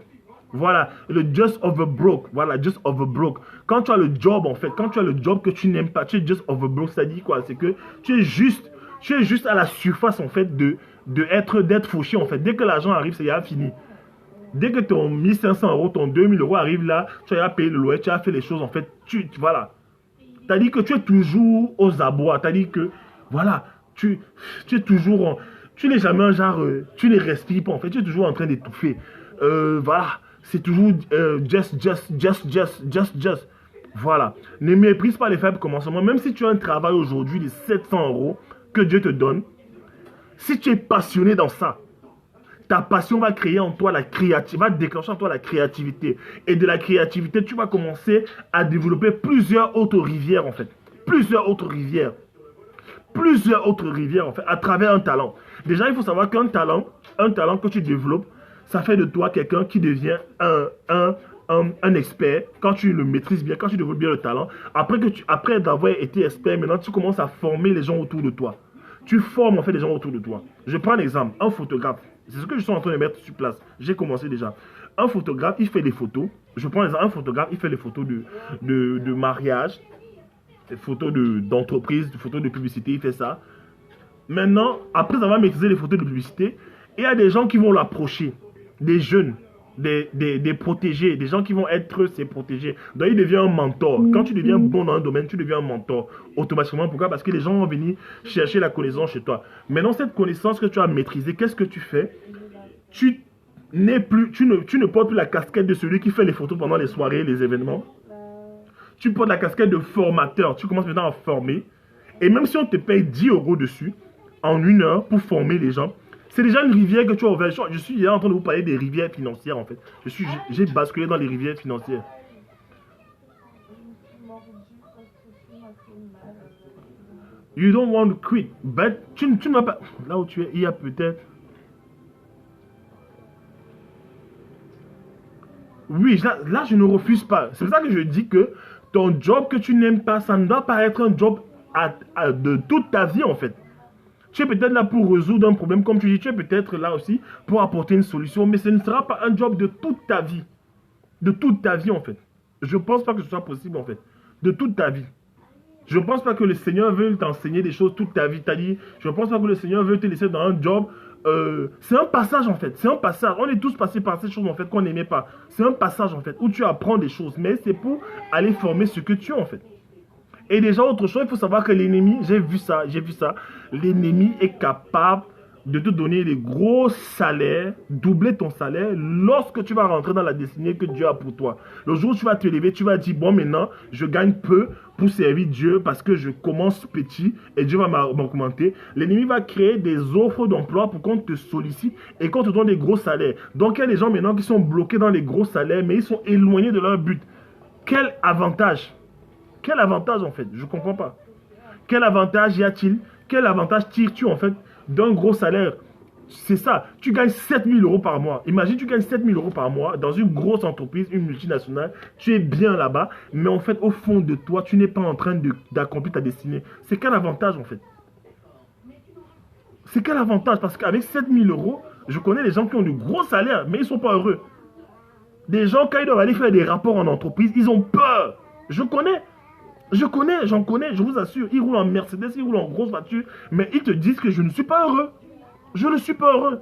Voilà, le just overbroke. Voilà, just overbroke. Quand tu as le job, en fait, quand tu as le job que tu n'aimes pas, tu es just overbroke. Ça dit quoi? C'est que tu es juste à la surface, en fait, d'être fauché, en fait. Dès que l'argent arrive, c'est fini. Dès que ton 1500 €, ton 2000 € arrive là, tu as payé le loyer, tu as fait les choses, en fait. Voilà. C'est-à-dire que tu es toujours aux abois. C'est-à-dire que, voilà, tu es toujours, tu n'es jamais un genre, tu ne respires pas, en fait. Tu es toujours en train d'étouffer. Voilà. C'est toujours just. Voilà. Ne méprise pas les faibles commencements. Même si tu as un travail aujourd'hui de 700 € que Dieu te donne, si tu es passionné dans ça, ta passion va créer en toi va déclencher en toi la créativité. Et de la créativité, tu vas commencer à développer plusieurs autres rivières en fait. Plusieurs autres rivières en fait, à travers un talent. Déjà, il faut savoir qu'un talent que tu développes, ça fait de toi quelqu'un qui devient un expert quand tu le maîtrises bien, quand tu développes bien le talent. Après d'avoir été expert, maintenant tu commences à former les gens autour de toi. Tu formes en fait les gens autour de toi. Je prends un exemple, un photographe. C'est ce que je suis en train de mettre sur place. J'ai commencé déjà. Un photographe, il fait des photos. Je prends un photographe, il fait les photos de mariage, des photos d'entreprise, des photos de publicité, il fait ça. Maintenant, après avoir maîtrisé les photos de publicité, il y a des gens qui vont l'approcher, des jeunes, des protégés, des gens qui vont être ses protégés. Donc il devient un mentor. Quand tu deviens bon dans un domaine, tu deviens un mentor automatiquement. Pourquoi? Parce que les gens vont venir chercher la connaissance chez toi. Maintenant, cette connaissance que tu as maîtrisée, qu'est-ce que tu fais? Tu ne portes plus la casquette de celui qui fait les photos pendant les soirées, les événements. Tu portes la casquette de formateur. Tu commences maintenant à former. Et même si on te paye 10 € dessus, en 1 heure, pour former les gens, c'est déjà une rivière que tu as ouverte. Je suis déjà en train de vous parler des rivières financières, en fait. J'ai basculé dans les rivières financières. You don't want to quit. But tu ne vas pas... Là où tu es, il y a peut-être... Oui, là, je ne refuse pas. C'est pour ça que je dis que ton job que tu n'aimes pas, ça ne doit pas être un job de toute ta vie, en fait. Tu es peut-être là pour résoudre un problème, comme tu dis, tu es peut-être là aussi pour apporter une solution, mais ce ne sera pas un job de toute ta vie. De toute ta vie, en fait. Je ne pense pas que ce soit possible, en fait. De toute ta vie. Je ne pense pas que le Seigneur veut t'enseigner des choses toute ta vie. Je ne pense pas que le Seigneur veut te laisser dans un job. C'est un passage, en fait. C'est un passage. On est tous passés par ces choses, en fait, qu'on n'aimait pas. C'est un passage, en fait, où tu apprends des choses. Mais c'est pour aller former ce que tu es, en fait. Et déjà, autre chose, il faut savoir que l'ennemi, j'ai vu ça, l'ennemi est capable de te donner des gros salaires, doubler ton salaire lorsque tu vas rentrer dans la destinée que Dieu a pour toi. Le jour où tu vas te lever, tu vas dire, bon, maintenant, je gagne peu pour servir Dieu parce que je commence petit et Dieu va m'augmenter. L'ennemi va créer des offres d'emploi pour qu'on te sollicite et qu'on te donne des gros salaires. Donc, il y a des gens maintenant qui sont bloqués dans les gros salaires, mais ils sont éloignés de leur but. Quel avantage? Quel avantage, en fait? Je ne comprends pas. Quel avantage y a-t-il? Quel avantage tires-tu, en fait, d'un gros salaire? C'est ça. Tu gagnes 7 000 € par mois. Imagine, tu gagnes 7 000 € par mois dans une grosse entreprise, une multinationale. Tu es bien là-bas, mais en fait, au fond de toi, tu n'es pas en train d'accomplir ta destinée. C'est quel avantage, en fait? C'est quel avantage? Parce qu'avec 7 000 €, je connais des gens qui ont de gros salaires, mais ils ne sont pas heureux. Des gens, quand ils doivent aller faire des rapports en entreprise, ils ont peur. J'en connais, je vous assure. Ils roulent en Mercedes, ils roulent en grosse voiture, mais ils te disent que je ne suis pas heureux. Je ne suis pas heureux.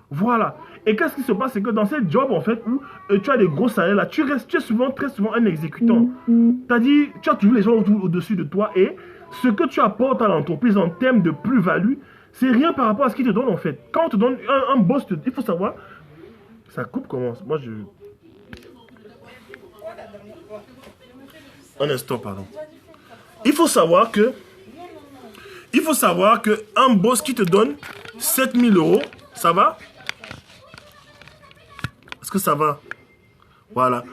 Voilà. Et qu'est-ce qui se passe? C'est que dans ces jobs, en fait, où tu as des gros salaires, là, tu es très souvent un exécutant. C'est-à-dire, tu as toujours les gens au-dessus de toi et ce que tu apportes à l'entreprise en termes de plus-value, c'est rien par rapport à ce qu'ils te donnent, en fait. Quand on te donne un boss, il faut savoir, ça coupe comment? Moi, je... Un instant, pardon. Il faut savoir que un boss qui te donne 7 000 €, ça va? Est-ce que ça va? Voilà.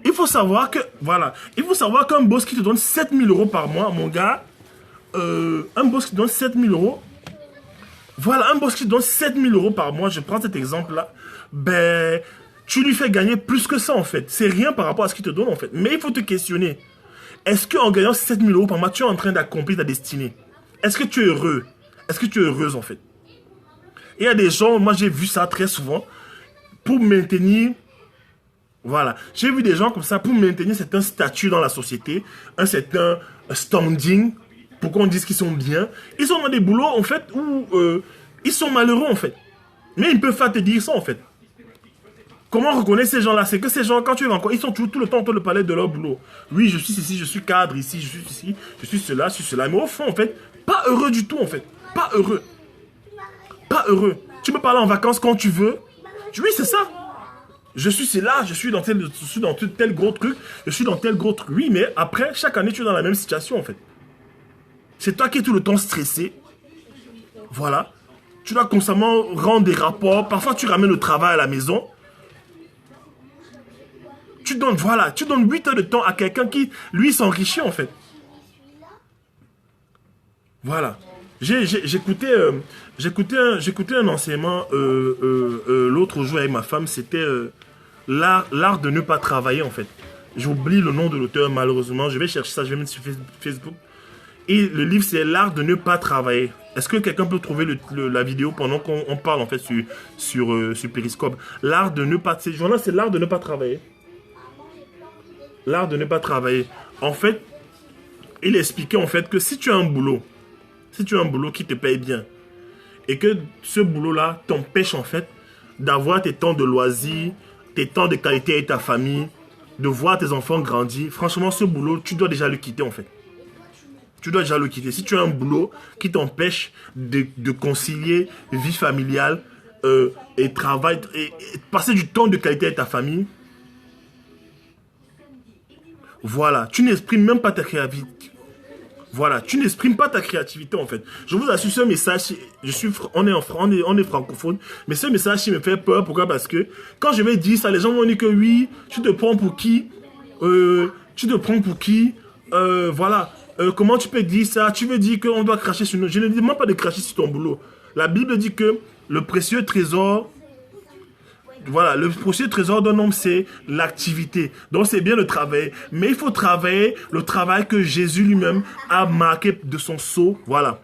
Il faut savoir qu'un boss qui te donne 7 000 € par mois, mon gars, un boss qui te donne 7 000 €, voilà, un boss qui te donne 7 000 € par mois, je prends cet exemple-là, ben, tu lui fais gagner plus que ça, en fait. C'est rien par rapport à ce qu'il te donne, en fait. Mais il faut te questionner. Est-ce qu'en gagnant 7 000 € par mois, tu es en train d'accomplir ta destinée? Est-ce que tu es heureux? Est-ce que tu es heureuse, en fait? Il y a des gens, moi j'ai vu ça très souvent, pour maintenir... Voilà. J'ai vu des gens comme ça, pour maintenir un certain statut dans la société, un certain standing, pour qu'on dise qu'ils sont bien. Ils sont dans des boulots, en fait, où ils sont malheureux, en fait. Mais ils ne peuvent pas te dire ça, en fait. Comment reconnaître ces gens-là? C'est que ces gens, quand tu les rencontres, ils sont tout le temps en train de parler de leur boulot. Oui, je suis ici, je suis cadre ici, je suis ici, je suis cela, je suis cela. Mais au fond, en fait, pas heureux du tout, en fait. Pas heureux. Pas heureux. Tu peux parler en vacances quand tu veux. Oui, c'est ça. Je suis cela, je suis dans tel gros truc, je suis dans tel gros truc. Oui, mais après, chaque année, tu es dans la même situation, en fait. C'est toi qui es tout le temps stressé. Voilà. Tu dois constamment rendre des rapports. Parfois, tu ramènes le travail à la maison. Tu donnes 8 heures de temps à quelqu'un qui, lui, s'enrichit, en fait. Voilà. J'écoutais un enseignement l'autre jour avec ma femme, c'était l'art de ne pas travailler, en fait. J'oublie le nom de l'auteur, malheureusement. Je vais chercher ça, je vais mettre sur Facebook. Et le livre, c'est l'art de ne pas travailler. Est-ce que quelqu'un peut trouver la vidéo pendant qu'on parle en fait sur Periscope? L'art de ne pas... Ce journal, c'est l'art de ne pas travailler. L'art de ne pas travailler. En fait, il expliquait en fait que si tu as un boulot qui te paye bien, et que ce boulot-là t'empêche en fait d'avoir tes temps de loisirs, tes temps de qualité avec ta famille, de voir tes enfants grandir, franchement, ce boulot, tu dois déjà le quitter en fait. Tu dois déjà le quitter. Si tu as un boulot qui t'empêche de concilier vie familiale et travail, et passer du temps de qualité avec ta famille, voilà, tu n'exprimes même pas ta créativité. Voilà, tu n'exprimes pas ta créativité en fait. Je vous assure, ce message, on est francophone, mais ce message il me fait peur. Pourquoi? Parce que quand je vais dire ça, les gens vont dire que oui, tu te prends pour qui? Voilà. Comment tu peux dire ça? Tu veux dire qu'on doit cracher sur nous? Je ne demande pas de cracher sur ton boulot. La Bible dit que le précieux trésor... Voilà, le précieux trésor d'un homme, c'est l'activité. Donc, c'est bien le travail. Mais il faut travailler le travail que Jésus lui-même a marqué de son sceau. Voilà.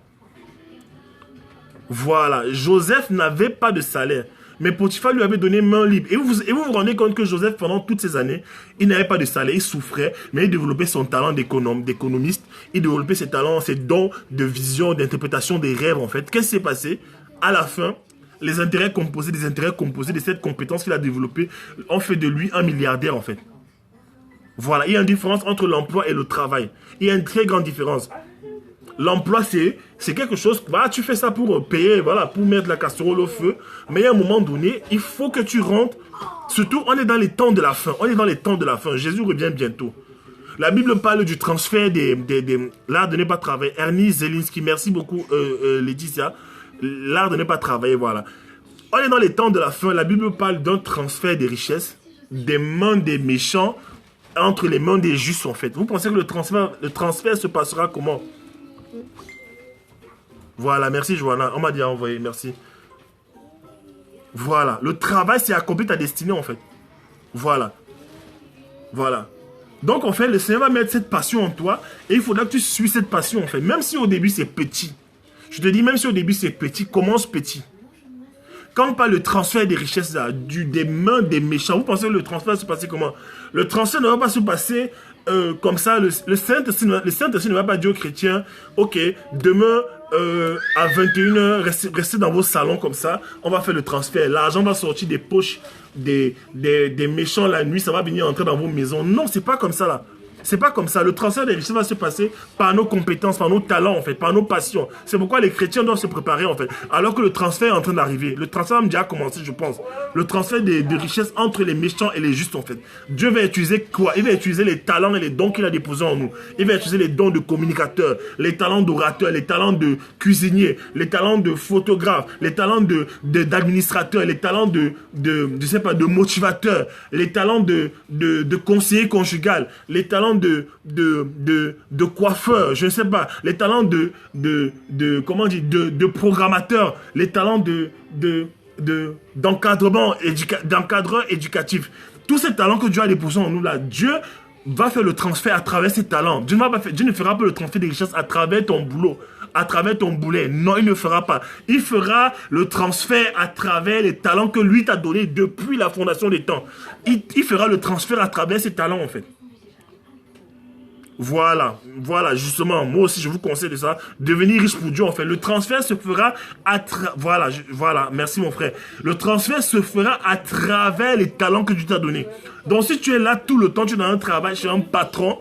Voilà. Joseph n'avait pas de salaire. Mais Potiphar lui avait donné main libre. Et vous rendez compte que Joseph, pendant toutes ces années, il n'avait pas de salaire. Il souffrait, mais il développait son talent d'économiste. Il développait ses talents, ses dons de vision, d'interprétation des rêves, en fait. Qu'est-ce qui s'est passé? À la fin, les intérêts composés de cette compétence qu'il a développée ont fait de lui un milliardaire en fait. Voilà, il y a une différence entre l'emploi et le travail. Il y a une très grande différence. L'emploi, c'est quelque chose, voilà, tu fais ça pour payer, voilà, pour mettre la casserole au feu. Mais à un moment donné, il faut que tu rentres. Surtout, on est dans les temps de la fin. On est dans les temps de la fin. Jésus revient bientôt. La Bible parle du transfert l'art de ne pas travailler. Ernie Zelinski, merci beaucoup Laetitia. L'art de ne pas travailler, voilà. On est dans les temps de la fin. La Bible parle d'un transfert des richesses des mains des méchants entre les mains des justes, en fait. Vous pensez que le transfert se passera comment? Voilà, merci Joanna. On m'a dit à envoyer, merci. Voilà. Le travail, c'est accomplir ta destinée, en fait. Voilà. Voilà. Donc, en fait, le Seigneur va mettre cette passion en toi et il faudra que tu suives cette passion, en fait. Même si au début, c'est petit. Je te dis, même si au début c'est petit, commence petit. Quand on parle de transfert des richesses des mains des méchants, vous pensez que le transfert va se passer comment? Le transfert ne va pas se passer comme ça. Le Saint-Esprit ne va pas dire aux chrétiens, ok, demain à 21h, restez dans vos salons comme ça, on va faire le transfert. L'argent va sortir des poches des méchants la nuit, ça va venir entrer dans vos maisons. Non, c'est pas comme ça là. C'est pas comme ça. Le transfert des richesses va se passer par nos compétences, par nos talents, en fait, par nos passions. C'est pourquoi les chrétiens doivent se préparer, en fait. Alors que le transfert est en train d'arriver. Le transfert a déjà commencé, je pense. Le transfert des richesses entre les méchants et les justes, en fait. Dieu va utiliser quoi? Il va utiliser les talents et les dons qu'il a déposés en nous. Il va utiliser les dons de communicateurs, les talents d'orateurs, les talents de cuisiniers, les talents de photographes, les talents d'administrateurs, les talents de motivateurs, les talents de conseiller conjugal, les talents de coiffeur, je ne sais pas, les talents de programmateur, les talents d'encadrement éducatif. Tous ces talents que Dieu a déposés en nous là, Dieu va faire le transfert à travers ces talents. Dieu ne fera pas le transfert des richesses à travers ton boulot, à travers ton boulet. Non, il ne fera pas. Il fera le transfert à travers les talents que lui t'a donnés depuis la fondation des temps. Il fera le transfert à travers ces talents en fait. Voilà, justement, moi aussi je vous conseille de ça, devenir riche pour Dieu en fait. Le transfert se fera voilà, merci mon frère. Le transfert se fera à travers les talents que Dieu t'a donnés. Donc si tu es là tout le temps, tu es dans un travail chez un patron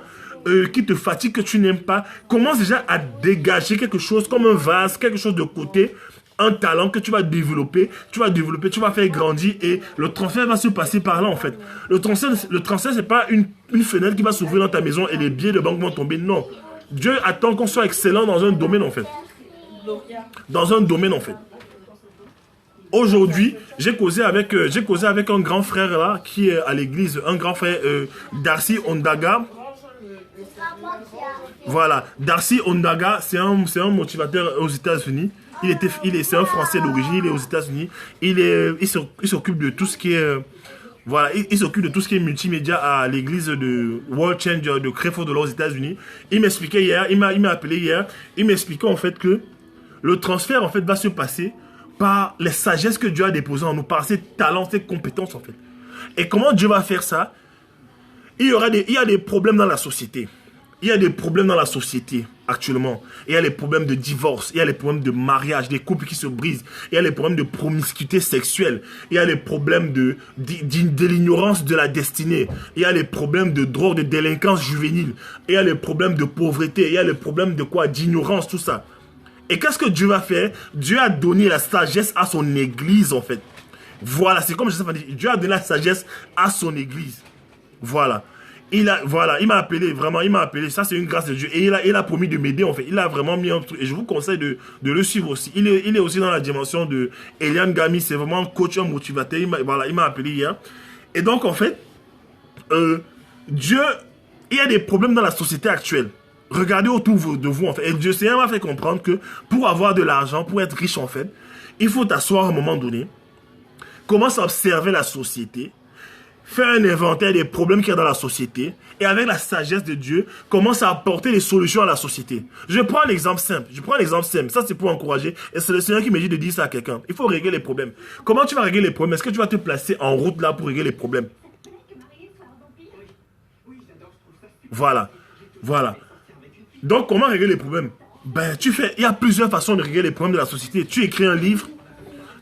qui te fatigue, que tu n'aimes pas, commence déjà à dégager quelque chose comme un vase, quelque chose de côté, un talent que tu vas développer, tu vas faire grandir et le transfert va se passer par là en fait. Le transfert c'est pas une fenêtre qui va s'ouvrir dans ta maison et les billets de banque vont tomber, non. Dieu attend qu'on soit excellent dans un domaine en fait. Dans un domaine en fait. Aujourd'hui, j'ai causé avec un grand frère là qui est à l'église, un grand frère Darcy Ondaga. Voilà, Darcy Ondaga, c'est un motivateur aux États-Unis. C'est un Français d'origine, il est aux États-Unis. Il s'occupe de tout ce qui est Voilà, il s'occupe de tout ce qui est multimédia à l'église de World Changer de Creflo aux États-Unis. Il m'expliquait hier, il m'a appelé hier, il m'expliquait en fait que le transfert en fait va se passer par les sagesses que Dieu a déposées en nous, par ses talents, ses compétences en fait. Et comment Dieu va faire ça? Il y a des problèmes dans la société. Il y a des problèmes dans la société actuellement. Il y a les problèmes de divorce, il y a les problèmes de mariage, des couples qui se brisent, il y a les problèmes de promiscuité sexuelle, il y a les problèmes de l'ignorance de la destinée, il y a les problèmes de drogue, de délinquance juvénile, il y a les problèmes de pauvreté, il y a les problèmes de quoi? D'ignorance, tout ça. Et qu'est-ce que Dieu va faire? Dieu a donné la sagesse à son église en fait. Voilà, c'est comme je sais pas dire. Dieu a donné la sagesse à son église. Voilà. Il m'a appelé, vraiment, il m'a appelé. Ça, c'est une grâce de Dieu. Et il a promis de m'aider, en fait. Il a vraiment mis un truc. Et je vous conseille de le suivre aussi. Il est aussi dans la dimension de Eliane Gami. C'est vraiment un coach, un motivateur. Il m'a appelé hier. Et donc, en fait, Dieu, il y a des problèmes dans la société actuelle. Regardez autour de vous, en fait. Et Dieu, Seigneur m'a fait comprendre que pour avoir de l'argent, pour être riche, en fait, il faut t'asseoir à un moment donné. Commence à observer la société. Fais un inventaire des problèmes qu'il y a dans la société et avec la sagesse de Dieu, commence à apporter des solutions à la société. Je prends un exemple simple. Ça, c'est pour encourager. Et c'est le Seigneur qui me dit de dire ça à quelqu'un. Il faut régler les problèmes. Comment tu vas régler les problèmes? Est-ce que tu vas te placer en route là pour régler les problèmes? Voilà. Donc, comment régler les problèmes? Il y a plusieurs façons de régler les problèmes de la société. Tu écris un livre.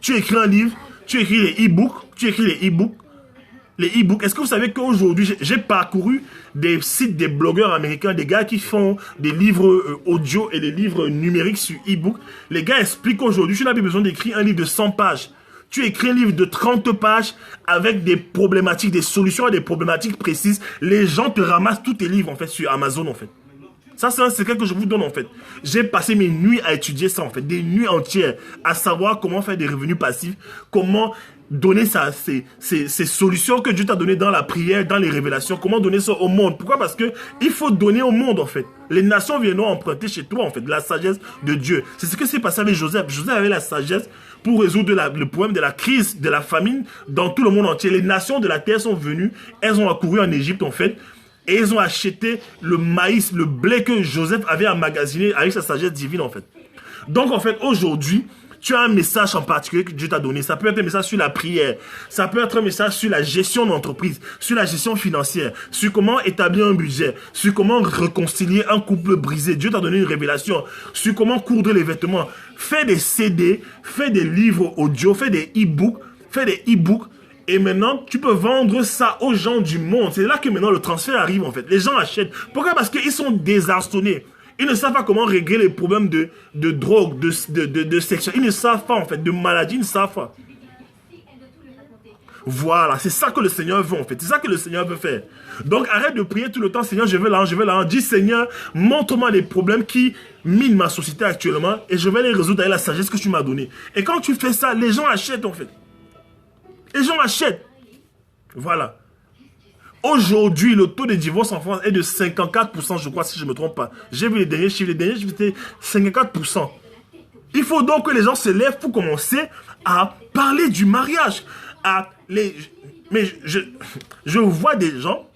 Tu écris les e-books. Les e-books, est-ce que vous savez qu'aujourd'hui, j'ai parcouru des sites des blogueurs américains, des gars qui font des livres audio et des livres numériques sur e-book. Les gars expliquent qu'aujourd'hui, tu n'as plus besoin d'écrire un livre de 100 pages. Tu écris un livre de 30 pages avec des problématiques, des solutions à des problématiques précises. Les gens te ramassent tous tes livres, en fait, sur Amazon, en fait. Ça, c'est un secret que je vous donne, en fait. J'ai passé mes nuits à étudier ça, en fait. Des nuits entières à savoir comment faire des revenus passifs, comment donner ces solutions que Dieu t'a données dans la prière, dans les révélations, comment donner ça au monde. Pourquoi? Parce que il faut donner au monde, en fait. Les nations viendront emprunter chez toi, en fait, de la sagesse de Dieu. C'est ce que s'est passé avec Joseph. Joseph avait la sagesse pour résoudre le problème de la crise, de la famine dans tout le monde entier. Les nations de la terre sont venues, elles ont accouru en Égypte, en fait, et ils ont acheté le maïs, le blé que Joseph avait emmagasiné avec sa sagesse divine, en fait. Donc, en fait, aujourd'hui, tu as un message en particulier que Dieu t'a donné. Ça peut être un message sur la prière. Ça peut être un message sur la gestion d'entreprise, sur la gestion financière, sur comment établir un budget, sur comment réconcilier un couple brisé. Dieu t'a donné une révélation sur comment coudre les vêtements. Fais des CD, fais des livres audio, fais des e-books, et maintenant, tu peux vendre ça aux gens du monde. C'est là que maintenant le transfert arrive, en fait. Les gens achètent. Pourquoi? Parce qu'ils sont désarçonnés. Ils ne savent pas comment régler les problèmes de drogue, de sexe. Ils ne savent pas, en fait, de maladie, ils ne savent pas. Voilà, c'est ça que le Seigneur veut, en fait. C'est ça que le Seigneur veut faire. Donc, arrête de prier tout le temps, Seigneur, je veux l'argent. Dis, Seigneur, montre-moi les problèmes qui minent ma société actuellement et je vais les résoudre avec la sagesse que tu m'as donnée. Et quand tu fais ça, les gens achètent, en fait. Les gens achètent. Voilà. Aujourd'hui, le taux de divorce en France est de 54%, je crois, si je ne me trompe pas. J'ai vu les derniers chiffres. Les derniers chiffres étaient 54%. Il faut donc que les gens se lèvent pour commencer à parler du mariage. Mais je vois des gens,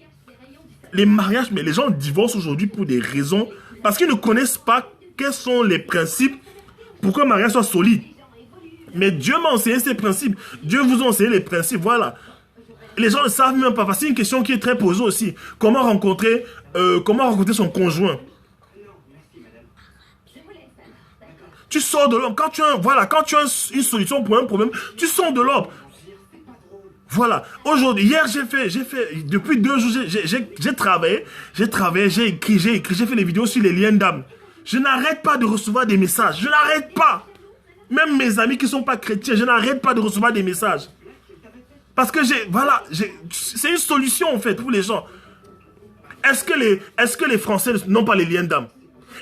les mariages, mais les gens divorcent aujourd'hui pour des raisons, parce qu'ils ne connaissent pas quels sont les principes pour qu'un mariage soit solide. Mais Dieu m'a enseigné ces principes. Dieu vous a enseigné les principes, voilà. Les gens ne savent même pas. C'est une question qui est très posée aussi. Comment rencontrer son conjoint? Tu sors de l'ombre. Quand tu as une solution pour un problème, tu sors de l'ombre. Voilà. Aujourd'hui, hier, depuis 2 jours, j'ai travaillé, j'ai écrit, j'ai fait des vidéos sur les liens d'âme. Je n'arrête pas de recevoir des messages. Je n'arrête pas. Même mes amis qui ne sont pas chrétiens, je n'arrête pas de recevoir des messages. Parce que c'est une solution en fait pour les gens. Est-ce que les Français n'ont pas les liens d'âme?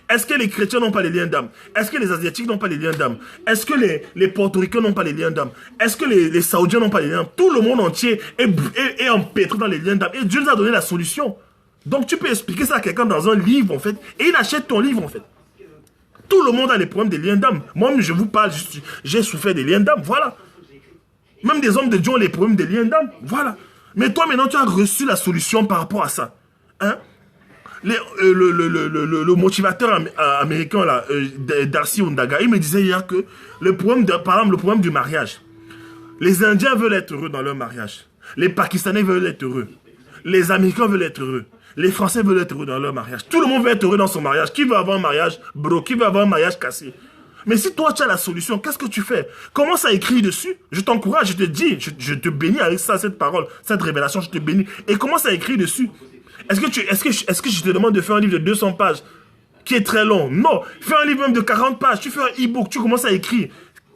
Est-ce que les chrétiens n'ont pas les liens d'âme? Est-ce que les Asiatiques n'ont pas les liens d'âme? Est-ce que les Portoricains n'ont pas les liens d'âme? Est-ce que les Saoudiens n'ont pas les liens d'âme? Tout le monde entier est empêtré dans les liens d'âme. Et Dieu nous a donné la solution. Donc tu peux expliquer ça à quelqu'un dans un livre en fait. Et il achète ton livre en fait. Tout le monde a les problèmes des liens d'âme. Moi-même, je vous parle, j'ai souffert des liens d'âme, voilà. Même des hommes de Dieu ont les problèmes des liens d'âme, voilà. Mais toi, maintenant, tu as reçu la solution par rapport à ça. Hein? Le motivateur américain, là, Darcy Ondaga, il me disait hier que le problème, par exemple, le problème du mariage. Les Indiens veulent être heureux dans leur mariage. Les Pakistanais veulent être heureux. Les Américains veulent être heureux. Les Français veulent être heureux dans leur mariage. Tout le monde veut être heureux dans son mariage. Qui veut avoir un mariage bro? Qui veut avoir un mariage cassé? Mais si toi, tu as la solution, qu'est-ce que tu fais? Commence à écrire dessus. Je t'encourage, je te dis, je te bénis avec ça, cette parole, cette révélation, je te bénis. Et commence à écrire dessus. Est-ce que je te demande de faire un livre de 200 pages qui est très long? Non. Fais un livre même de 40 pages. Tu fais un e-book, tu commences à écrire.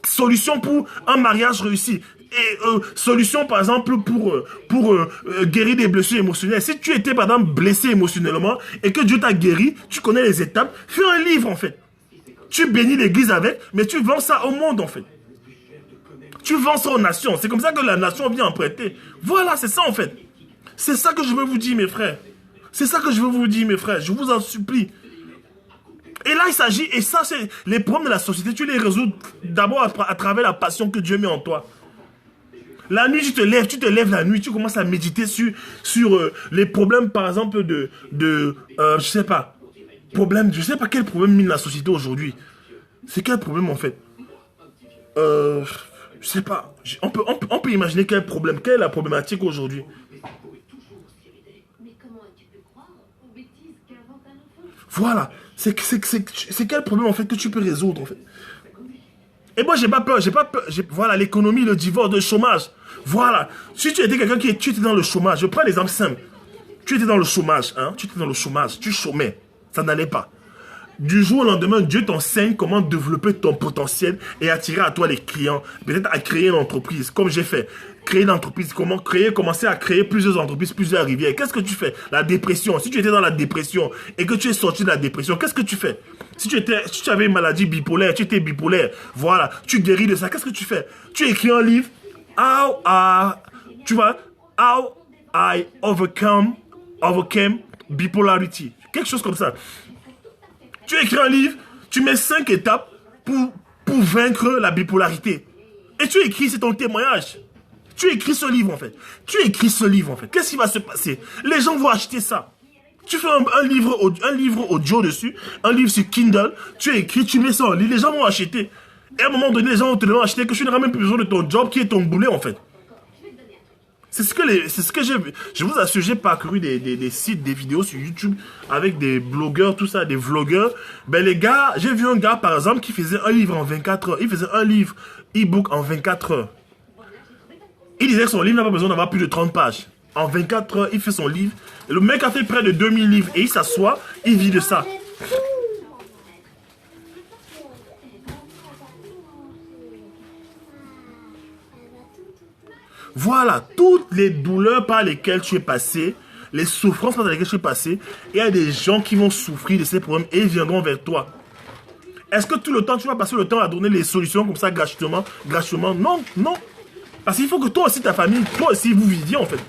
Solution pour un mariage réussi. Et solution, par exemple, pour guérir des blessures émotionnelles. Si tu étais, par exemple, blessé émotionnellement et que Dieu t'a guéri, tu connais les étapes, fais un livre, en fait. Tu bénis l'église avec, mais tu vends ça au monde, en fait. Tu vends ça aux nations. C'est comme ça que la nation vient emprunter. Voilà, c'est ça, en fait. C'est ça que je veux vous dire, mes frères. C'est ça que je veux vous dire, mes frères. Je vous en supplie. Et là, il s'agit, et ça, c'est les problèmes de la société. Tu les résous d'abord à travers la passion que Dieu met en toi. La nuit, tu te lèves la nuit, tu commences à méditer sur les problèmes, par exemple, je sais pas, je sais pas quel problème mine la société aujourd'hui. C'est quel problème, en fait? Je sais pas. On peut imaginer quel problème, quelle est la problématique aujourd'hui. Voilà. C'est quel problème, en fait, que tu peux résoudre, en fait. Et moi, j'ai pas peur. Voilà, l'économie, le divorce, le chômage. Voilà. Si tu étais quelqu'un tu étais dans le chômage, je prends l'exemple simple. Tu étais dans le chômage, hein. Tu étais dans le chômage, tu chômais. Ça n'allait pas. Du jour au lendemain, Dieu t'enseigne comment développer ton potentiel et attirer à toi les clients. Peut-être à créer une entreprise, comme j'ai fait. Créer une entreprise, commencer à créer plusieurs entreprises, plusieurs rivières. Qu'est-ce que tu fais? La dépression. Si tu étais dans la dépression et que tu es sorti de la dépression, qu'est-ce que tu fais? Si tu avais une maladie bipolaire, tu étais bipolaire, voilà, tu guéris de ça, qu'est-ce que tu fais? Tu écris un livre, How I overcame bipolarity. Quelque chose comme ça. Tu écris un livre, tu mets 5 étapes pour vaincre la bipolarité. Et tu écris, c'est ton témoignage. Tu écris ce livre, en fait. Qu'est-ce qui va se passer? Les gens vont acheter ça. Tu fais un livre audio dessus, un livre sur Kindle, tu écris, tu mets ça en ligne, les gens vont acheter. Et à un moment donné, les gens vont te demander acheter que tu n'auras même plus besoin de ton job qui est ton boulet, en fait. C'est ce que j'ai vu. Je vous assure, j'ai parcouru des sites, des vidéos sur YouTube avec des blogueurs, tout ça, des vlogueurs. Ben les gars, j'ai vu un gars par exemple qui faisait un livre en 24 heures. Il faisait un livre e-book en 24 heures. Il disait que son livre n'a pas besoin d'avoir plus de 30 pages. En 24 heures, il fait son livre. Et le mec a fait près de 2000 livres et il s'assoit, il vit de ça. Voilà, toutes les douleurs par lesquelles tu es passé, les souffrances par lesquelles tu es passé, il y a des gens qui vont souffrir de ces problèmes et ils viendront vers toi. Est-ce que tout le temps, tu vas passer le temps à donner les solutions comme ça gratuitement? Non, non. Parce qu'il faut que toi aussi, ta famille, toi aussi, vous viviez en fait.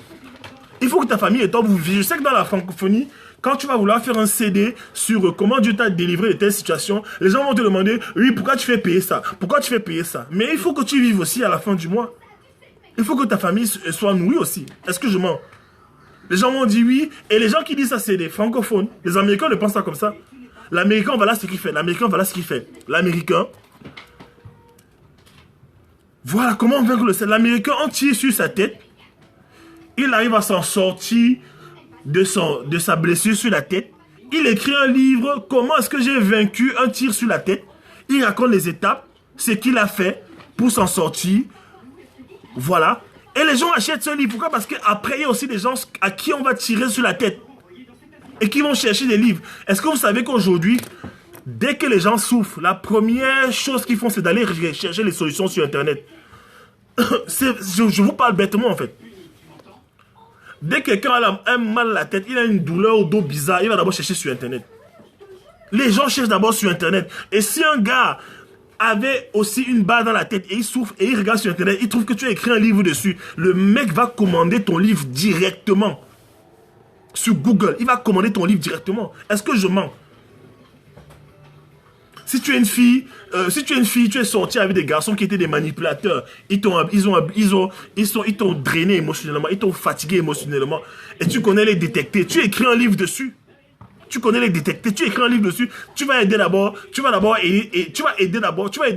Il faut que ta famille et toi, vous viviez. Je sais que dans la francophonie, quand tu vas vouloir faire un CD sur comment Dieu t'a délivré de telle situation, les gens vont te demander, oui, pourquoi tu fais payer ça? Pourquoi tu fais payer ça? Mais il faut que tu vives aussi à la fin du mois. Il faut que ta famille soit nourrie aussi. Est-ce que je mens? Les gens m'ont dit oui. Et les gens qui disent ça, c'est des francophones. Les Américains ne pensent pas comme ça. L'Américain, voilà ce qu'il fait. L'Américain, voilà comment vaincre le ciel. L'Américain entier sur sa tête. Il arrive à s'en sortir de sa blessure sur la tête. Il écrit un livre. Comment est-ce que j'ai vaincu un tir sur la tête? Il raconte les étapes. Ce qu'il a fait pour s'en sortir. Voilà. Et les gens achètent ce livre. Pourquoi? Parce qu'après, il y a aussi des gens à qui on va tirer sur la tête. Et qui vont chercher des livres. Est-ce que vous savez qu'aujourd'hui, dès que les gens souffrent, la première chose qu'ils font, c'est d'aller chercher les solutions sur Internet. Je vous parle bêtement, en fait. Dès que quelqu'un a un mal à la tête, il a une douleur au dos bizarre, il va d'abord chercher sur Internet. Les gens cherchent d'abord sur Internet. Et si un gars avait aussi une barre dans la tête et il souffre et il regarde sur Internet, il trouve que tu as écrit un livre dessus, le mec va commander ton livre directement. Sur Google, il va commander ton livre directement. Est-ce que je mens? Si tu es une fille, tu es sortie avec des garçons qui étaient des manipulateurs. Ils t'ont drainé émotionnellement, ils t'ont fatigué émotionnellement. Et tu connais les détecter. Tu écris un livre dessus. Tu connais les détecter, tu écris un livre dessus, tu vas aider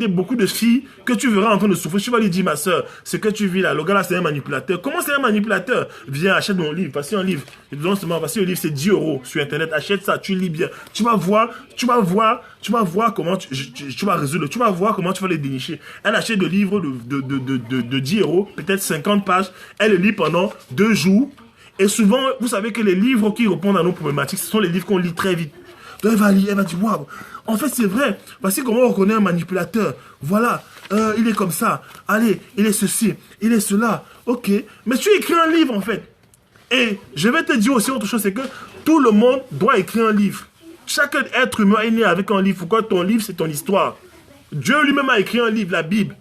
beaucoup de filles que tu verras en train de souffrir. Tu vas lui dire, ma soeur, ce que tu vis là, le gars là c'est un manipulateur. Comment c'est un manipulateur? Viens, achète mon livre, voici un livre. Voici le livre, c'est 10 € sur internet, achète ça, tu lis bien. Tu vas voir comment tu vas résoudre, tu vas voir comment tu vas les dénicher. Elle achète des livres de 10 €, peut-être 50 pages, elle le lit pendant 2 jours. Et souvent, vous savez que les livres qui répondent à nos problématiques, ce sont les livres qu'on lit très vite. Donc elle va lire, elle va dire, waouh, en fait c'est vrai. Voici comment on reconnaît un manipulateur. Voilà, il est comme ça. Allez, il est ceci, il est cela. Ok, mais tu écris un livre en fait. Et je vais te dire aussi autre chose, c'est que tout le monde doit écrire un livre. Chaque être humain est né avec un livre. Pourquoi ton livre, c'est ton histoire. Dieu lui-même a écrit un livre, la Bible.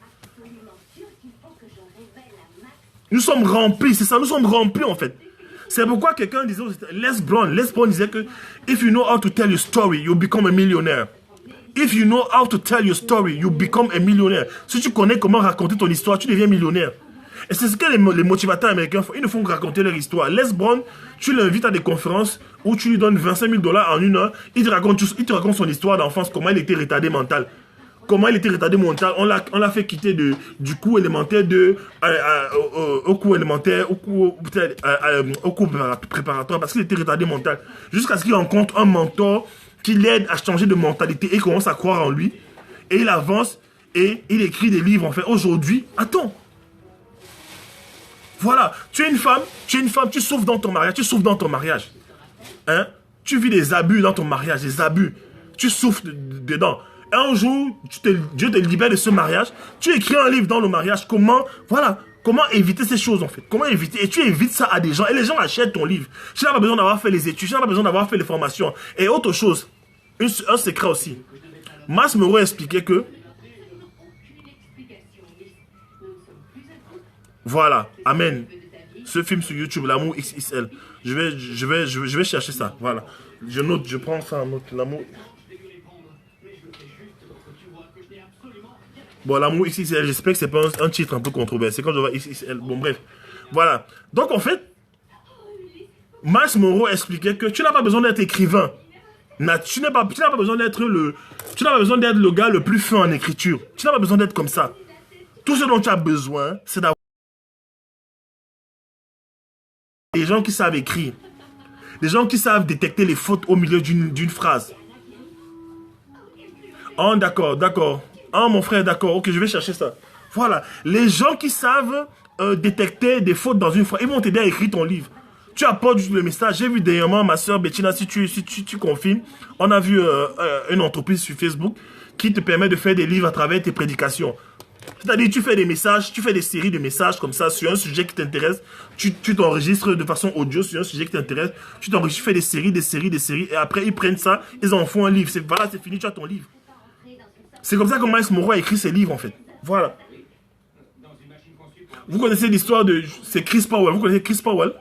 Nous sommes remplis, c'est ça, nous sommes remplis en fait. C'est pourquoi quelqu'un disait, Les Brown disait que if you know how to tell your story, you become a millionaire. If you know how to tell your story, you become a millionaire. Si tu connais comment raconter ton histoire, tu deviens millionnaire. Et c'est ce que les motivateurs américains font. Ils ne font que raconter leur histoire. Les Brown, tu l'invites à des conférences où tu lui donnes 25 000 $ en 1 heure. Il te raconte son histoire d'enfance, comment il était retardé mental. Comment il était retardé mental, on l'a fait quitter du cours élémentaire au cours élémentaire, au cours préparatoire, parce qu'il était retardé mental. Jusqu'à ce qu'il rencontre un mentor qui l'aide à changer de mentalité et commence à croire en lui. Et il avance et il écrit des livres. En fait, aujourd'hui, attends. Voilà, tu es une femme, tu souffres dans ton mariage, Hein? Tu vis des abus dans ton mariage, des abus. Tu souffres dedans. Un jour, Dieu te libère de ce mariage. Tu écris un livre dans le mariage. Comment éviter ces choses en fait. Comment éviter. Et tu évites ça à des gens. Et les gens achètent ton livre. Tu n'as pas besoin d'avoir fait les études. Tu n'as pas besoin d'avoir fait les formations. Et autre chose. Un secret aussi. Mas Moreau expliquait que. Voilà. Amen. Ce film sur YouTube, L'amour XXL. Je vais chercher ça. Voilà. Je note. Je prends ça en note. L'amour. Bon, l'amour XXL, j'espère que c'est pas un titre un peu controversé. Quand je vois XXL, bon bref. Voilà. Donc en fait, Miles Monroe expliquait que tu n'as pas besoin d'être écrivain. Tu n'as pas besoin d'être le gars le plus fin en écriture. Tu n'as pas besoin d'être comme ça. Tout ce dont tu as besoin, c'est d'avoir des gens qui savent écrire. Des gens qui savent détecter les fautes au milieu d'une phrase. Oh, d'accord. Ah, mon frère, d'accord. Ok, je vais chercher ça. Voilà. Les gens qui savent détecter des fautes dans une phrase, ils vont t'aider à écrire ton livre. Tu apportes juste le message. J'ai vu dernièrement ma soeur Bettina, si tu confirmes, on a vu une entreprise sur Facebook qui te permet de faire des livres à travers tes prédications. C'est-à-dire, tu fais des messages, tu fais des séries de messages comme ça sur un sujet qui t'intéresse. Tu t'enregistres de façon audio sur un sujet qui t'intéresse. Tu fais des séries. Et après, ils prennent ça, ils en font un livre. Voilà, c'est fini, tu as ton livre. C'est comme ça que Miles Monroe a écrit ses livres, en fait. Voilà. Vous connaissez l'histoire de... C'est Chris Powell. Vous connaissez Chris Powell?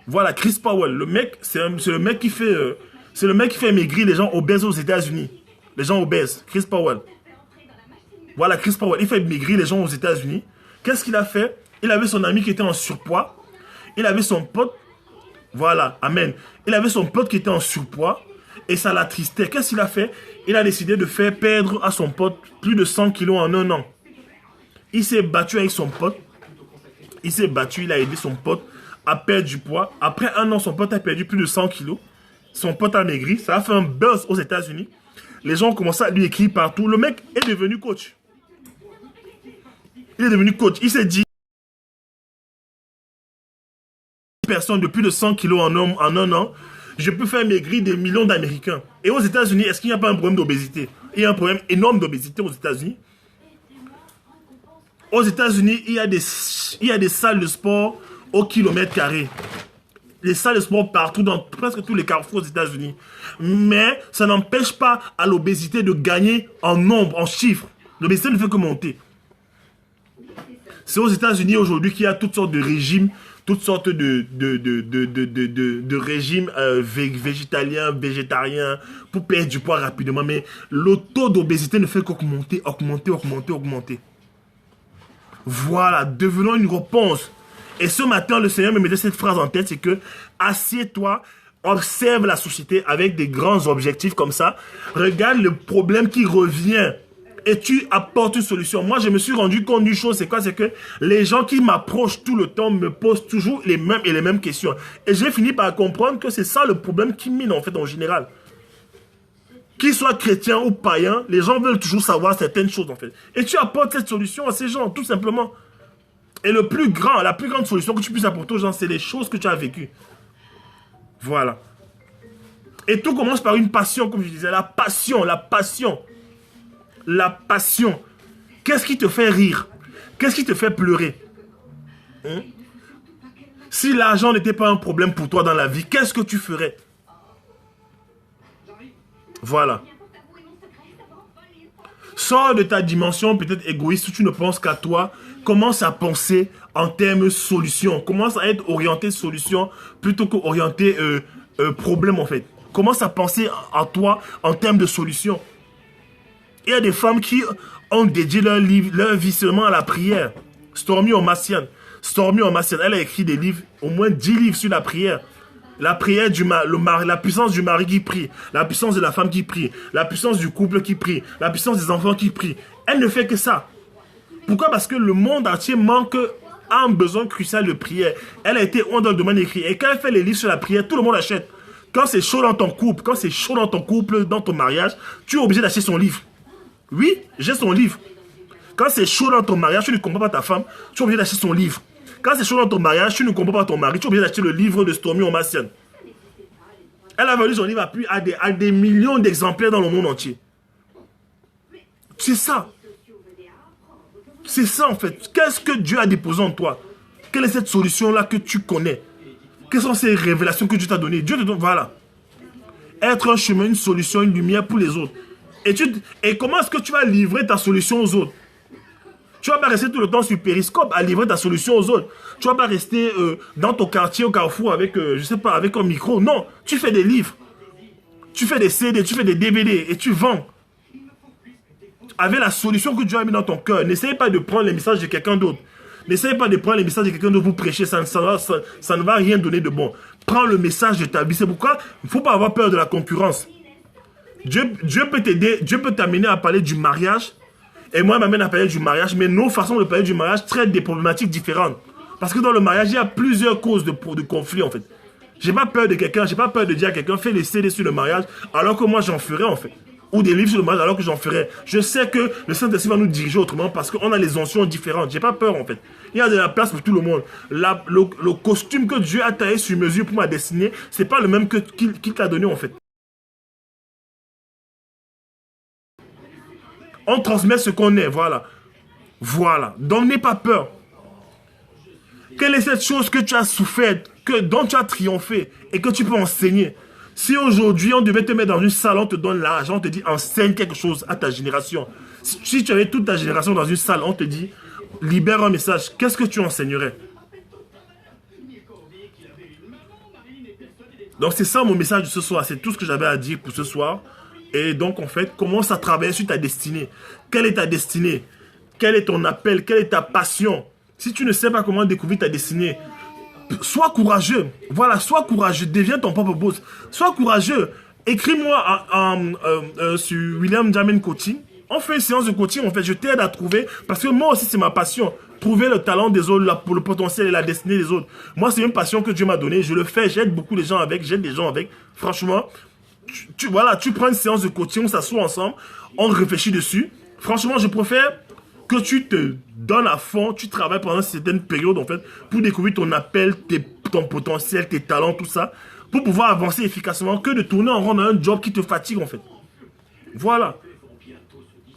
Voilà, Chris Powell. Le mec, c'est le mec qui fait... c'est le mec qui fait maigrir les gens obèses aux États-Unis. Les gens obèses. Chris Powell. Voilà, Chris Powell. Il fait maigrir les gens aux États-Unis. Qu'est-ce qu'il a fait? Il avait son ami qui était en surpoids. Il avait son pote... Voilà, amen. Il avait son pote qui était en surpoids. Et ça l'attristait. Qu'est-ce qu'il a fait? Il a décidé de faire perdre à son pote plus de 100 kilos en 1 an. Il s'est battu avec son pote. Il a aidé son pote à perdre du poids. Après 1 an, son pote a perdu plus de 100 kilos. Son pote a maigri. Ça a fait un buzz aux États-Unis. Les gens ont commencé à lui écrire partout. Le mec est devenu coach. Il s'est dit, personne de plus de 100 kilos en 1 an, je peux faire maigrir des millions d'Américains. Et aux États-Unis, est-ce qu'il n'y a pas un problème d'obésité? Il y a un problème énorme d'obésité aux États-Unis. Aux États-Unis, il y a des salles de sport au kilomètre carré. Des salles de sport partout, dans presque tous les carrefours aux États-Unis. Mais ça n'empêche pas à l'obésité de gagner en nombre, en chiffres. L'obésité ne fait que monter. C'est aux États-Unis aujourd'hui qu'il y a toutes sortes de régimes, toutes sortes de régimes végétaliens, végétariens, pour perdre du poids rapidement. Mais le taux d'obésité ne fait qu'augmenter, augmenter, augmenter, augmenter. Voilà, devenons une réponse. Et ce matin, le Seigneur me mettait cette phrase en tête, c'est que assieds-toi, observe la société avec des grands objectifs comme ça. Regarde le problème qui revient et tu apportes une solution. Moi, je me suis rendu compte d'une chose, c'est quoi? C'est que les gens qui m'approchent tout le temps me posent toujours les mêmes questions. Et j'ai fini par comprendre que c'est ça le problème qui mine en fait en général. Qu'ils soient chrétiens ou païens, les gens veulent toujours savoir certaines choses en fait. Et tu apportes cette solution à ces gens, tout simplement. Et la plus grande solution que tu puisses apporter aux gens, c'est les choses que tu as vécues. Voilà. Et tout commence par une passion, comme je disais, la passion, la passion. La passion. Qu'est-ce qui te fait rire? Qu'est-ce qui te fait pleurer? Si l'argent n'était pas un problème pour toi dans la vie, qu'est-ce que tu ferais? Voilà. Sors de ta dimension peut-être égoïste où tu ne penses qu'à toi. Commence à penser en termes solution. Commence à être orienté solution plutôt qu'orienté problème en fait. Commence à penser à toi en termes de solution. Il y a des femmes qui ont dédié leur vie seulement à la prière. Stormy Omassian. Elle a écrit des livres, au moins 10 livres sur la prière. La prière la puissance du mari qui prie, la puissance de la femme qui prie, la puissance du couple qui prie, la puissance des enfants qui prient. Elle ne fait que ça. Pourquoi? Parce que le monde entier a un besoin crucial de prière. Elle a été dans le domaine écrit. Et quand elle fait les livres sur la prière, tout le monde achète. Quand c'est chaud dans ton couple, dans ton mariage, tu es obligé d'acheter son livre. Oui, j'ai son livre. Quand c'est chaud dans ton mariage, tu ne comprends pas ta femme, tu es obligé d'acheter son livre. Quand c'est chaud dans ton mariage, tu ne comprends pas ton mari, tu es obligé d'acheter le livre de Stormy Omassian. Elle a vendu son livre à des millions d'exemplaires dans le monde entier. C'est ça. C'est ça en fait. Qu'est-ce que Dieu a déposé en toi? Quelle est cette solution-là que tu connais? Quelles sont ces révélations que Dieu t'a données? Dieu te donne, voilà. Être un chemin, une solution, une lumière pour les autres. Et comment est-ce que tu vas livrer ta solution aux autres? Tu ne vas pas rester tout le temps sur Périscope à livrer ta solution aux autres. Tu ne vas pas rester dans ton quartier au Carrefour avec, je sais pas, avec un micro. Non, tu fais des livres. Tu fais des CD, tu fais des DVD et tu vends. Avec la solution que Dieu a mis dans ton cœur. N'essaye pas de prendre les messages de quelqu'un d'autre. N'essaye pas de prendre les messages de quelqu'un d'autre pour prêcher. Ça ne va rien donner de bon. Prends le message de ta vie. C'est pourquoi il ne faut pas avoir peur de la concurrence. Dieu peut t'aider, Dieu peut t'amener à parler du mariage. Et moi, m'amène à parler du mariage. Mais nos façons de parler du mariage traitent des problématiques différentes. Parce que dans le mariage, il y a plusieurs causes de conflit en fait. J'ai pas peur de quelqu'un, j'ai pas peur de dire à quelqu'un fais des CD sur le mariage alors que moi j'en ferai en fait. Ou des livres sur le mariage alors que j'en ferai. Je sais que le Saint-Esprit va nous diriger autrement parce qu'on a les onction différentes. J'ai pas peur en fait. Il y a de la place pour tout le monde. Le costume que Dieu a taillé sur mesure pour ma destinée, c'est pas le même qu'il t'a donné en fait. On transmet ce qu'on est, voilà. Voilà. Donc n'aie pas peur. Quelle est cette chose que tu as souffert, dont tu as triomphé et que tu peux enseigner? Si aujourd'hui on devait te mettre dans une salle, on te donne l'argent, on te dit enseigne quelque chose à ta génération. Si tu avais toute ta génération dans une salle, on te dit libère un message, qu'est-ce que tu enseignerais? Donc c'est ça mon message de ce soir, c'est tout ce que j'avais à dire pour ce soir. Et donc, en fait, commence à travailler sur ta destinée. Quelle est ta destinée? Quel est ton appel? Quelle est ta passion? Si tu ne sais pas comment découvrir ta destinée, sois courageux. Voilà, sois courageux. Deviens ton propre boss. Sois courageux. Écris-moi sur William Jamin Coaching. On fait une séance de coaching. En fait, je t'aide à trouver. Parce que moi aussi, c'est ma passion. Trouver le talent des autres, pour le potentiel et la destinée des autres. Moi, c'est une passion que Dieu m'a donnée. Je le fais. J'aide beaucoup les gens avec. J'aide les gens avec. Franchement... Voilà, tu prends une séance de coaching, on s'assoit ensemble, on réfléchit dessus. Franchement, je préfère que tu te donnes à fond, tu travailles pendant une certaine période, en fait, pour découvrir ton appel, ton potentiel, tes talents, tout ça, pour pouvoir avancer efficacement, que de tourner en rond dans un job qui te fatigue, en fait. Voilà.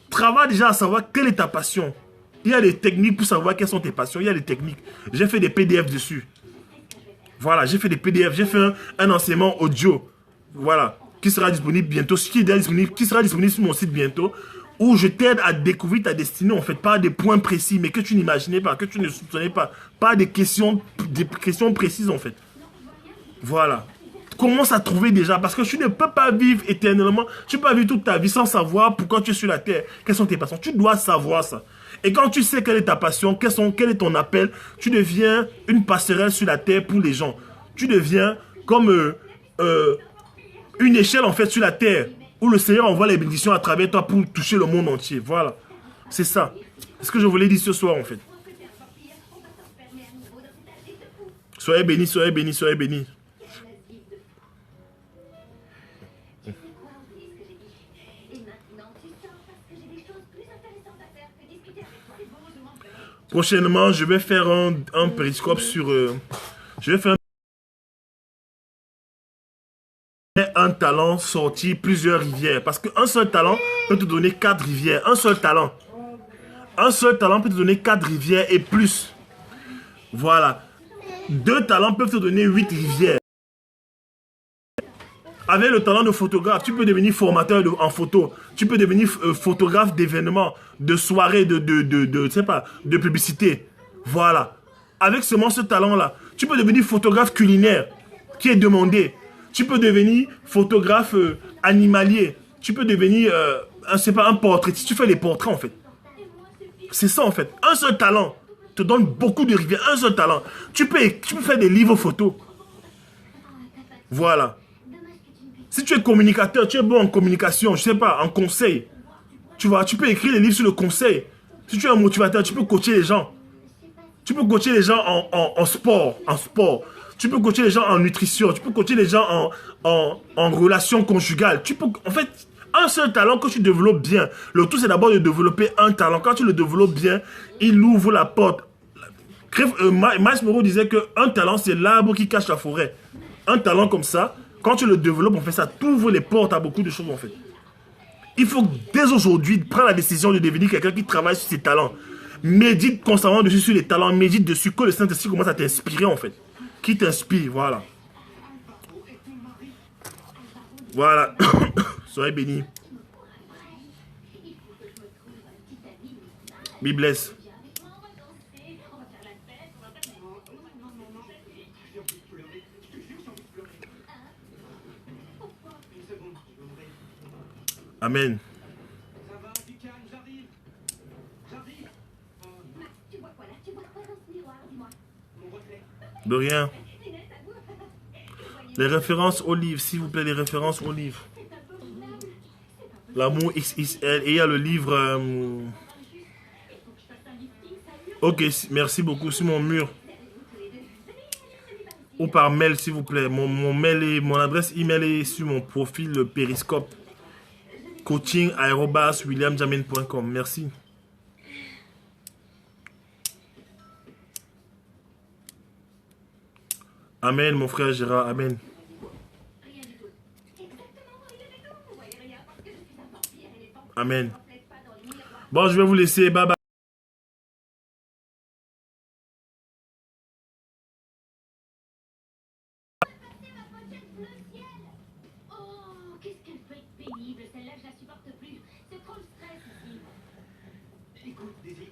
Travaille déjà à savoir quelle est ta passion. Il y a des techniques pour savoir quelles sont tes passions, il y a des techniques. J'ai fait des PDF dessus. Voilà, j'ai fait des PDF, j'ai fait un enseignement audio. Voilà. Qui sera disponible bientôt, qui sera disponible sur mon site bientôt, où je t'aide à découvrir ta destinée, en fait, par des points précis, mais que tu n'imaginais pas, que tu ne soupçonnais pas, pas des questions précises, en fait. Voilà. Commence à trouver déjà, parce que tu ne peux pas vivre éternellement, tu peux pas vivre toute ta vie sans savoir pourquoi tu es sur la terre, quelles sont tes passions. Tu dois savoir ça. Et quand tu sais quelle est ta passion, quel est ton appel, tu deviens une passerelle sur la terre pour les gens. Tu deviens comme une échelle en fait sur la terre, où le Seigneur envoie les bénédictions à travers toi pour toucher le monde entier. Voilà. C'est ça. C'est ce que je voulais dire ce soir en fait. Soyez bénis, soyez bénis, soyez bénis. Prochainement, je vais faire un périscope sur... je vais faire un talent sortir plusieurs rivières. Parce qu'un seul talent peut te donner 4 rivières. Un seul talent. Un seul talent peut te donner 4 rivières et plus. Voilà. 2 talents peuvent te donner 8 rivières. Avec le talent de photographe, tu peux devenir formateur en photo. Tu peux devenir photographe d'événements, de soirées, je sais pas, de publicité. Voilà. Avec seulement ce talent-là, tu peux devenir photographe culinaire, qui est demandé. Tu peux devenir photographe animalier. Tu peux devenir, c'est pas un portrait. Si tu fais les portraits, en fait. C'est ça, en fait. Un seul talent te donne beaucoup de rivières. Un seul talent. Tu peux faire des livres photos. Voilà. Si tu es communicateur, tu es bon en communication, je sais pas, en conseil. Tu vois, tu peux écrire des livres sur le conseil. Si tu es un motivateur, tu peux coacher les gens. Tu peux coacher les gens en sport, Tu peux coacher les gens en nutrition. Tu peux coacher les gens en relation conjugale. Tu peux, en fait, un seul talent que tu développes bien. Le tout, c'est d'abord de développer un talent. Quand tu le développes bien, il ouvre la porte. Miles Moreau disait qu'un talent, c'est l'arbre qui cache la forêt. Un talent comme ça, quand tu le développes, en fait, ça t'ouvre les portes à beaucoup de choses, en fait. Il faut dès aujourd'hui prendre la décision de devenir quelqu'un qui travaille sur ses talents. Médite constamment dessus sur les talents, médite dessus, que le Saint-Esprit commence à t'inspirer, en fait. Qui t'inspire, voilà. Voilà. Soyez bénis. Be blessed. Amen. De rien. Les références au livre, s'il vous plaît, les références au livre. L'amour XXL. Et il y a le livre... Ok, merci beaucoup. Sur mon mur. Ou par mail, s'il vous plaît. Mail et mon adresse email est sur mon profil Periscope. coaching@williamjamin.com. Merci. Amen, mon frère Gérard. Amen. Amen. Bon, je vais vous laisser. Bye bye. Qu'est-ce qu'elle peut être pénible, celle-là, je la supporte plus. C'est trop le stress ici. Écoute, Daisy,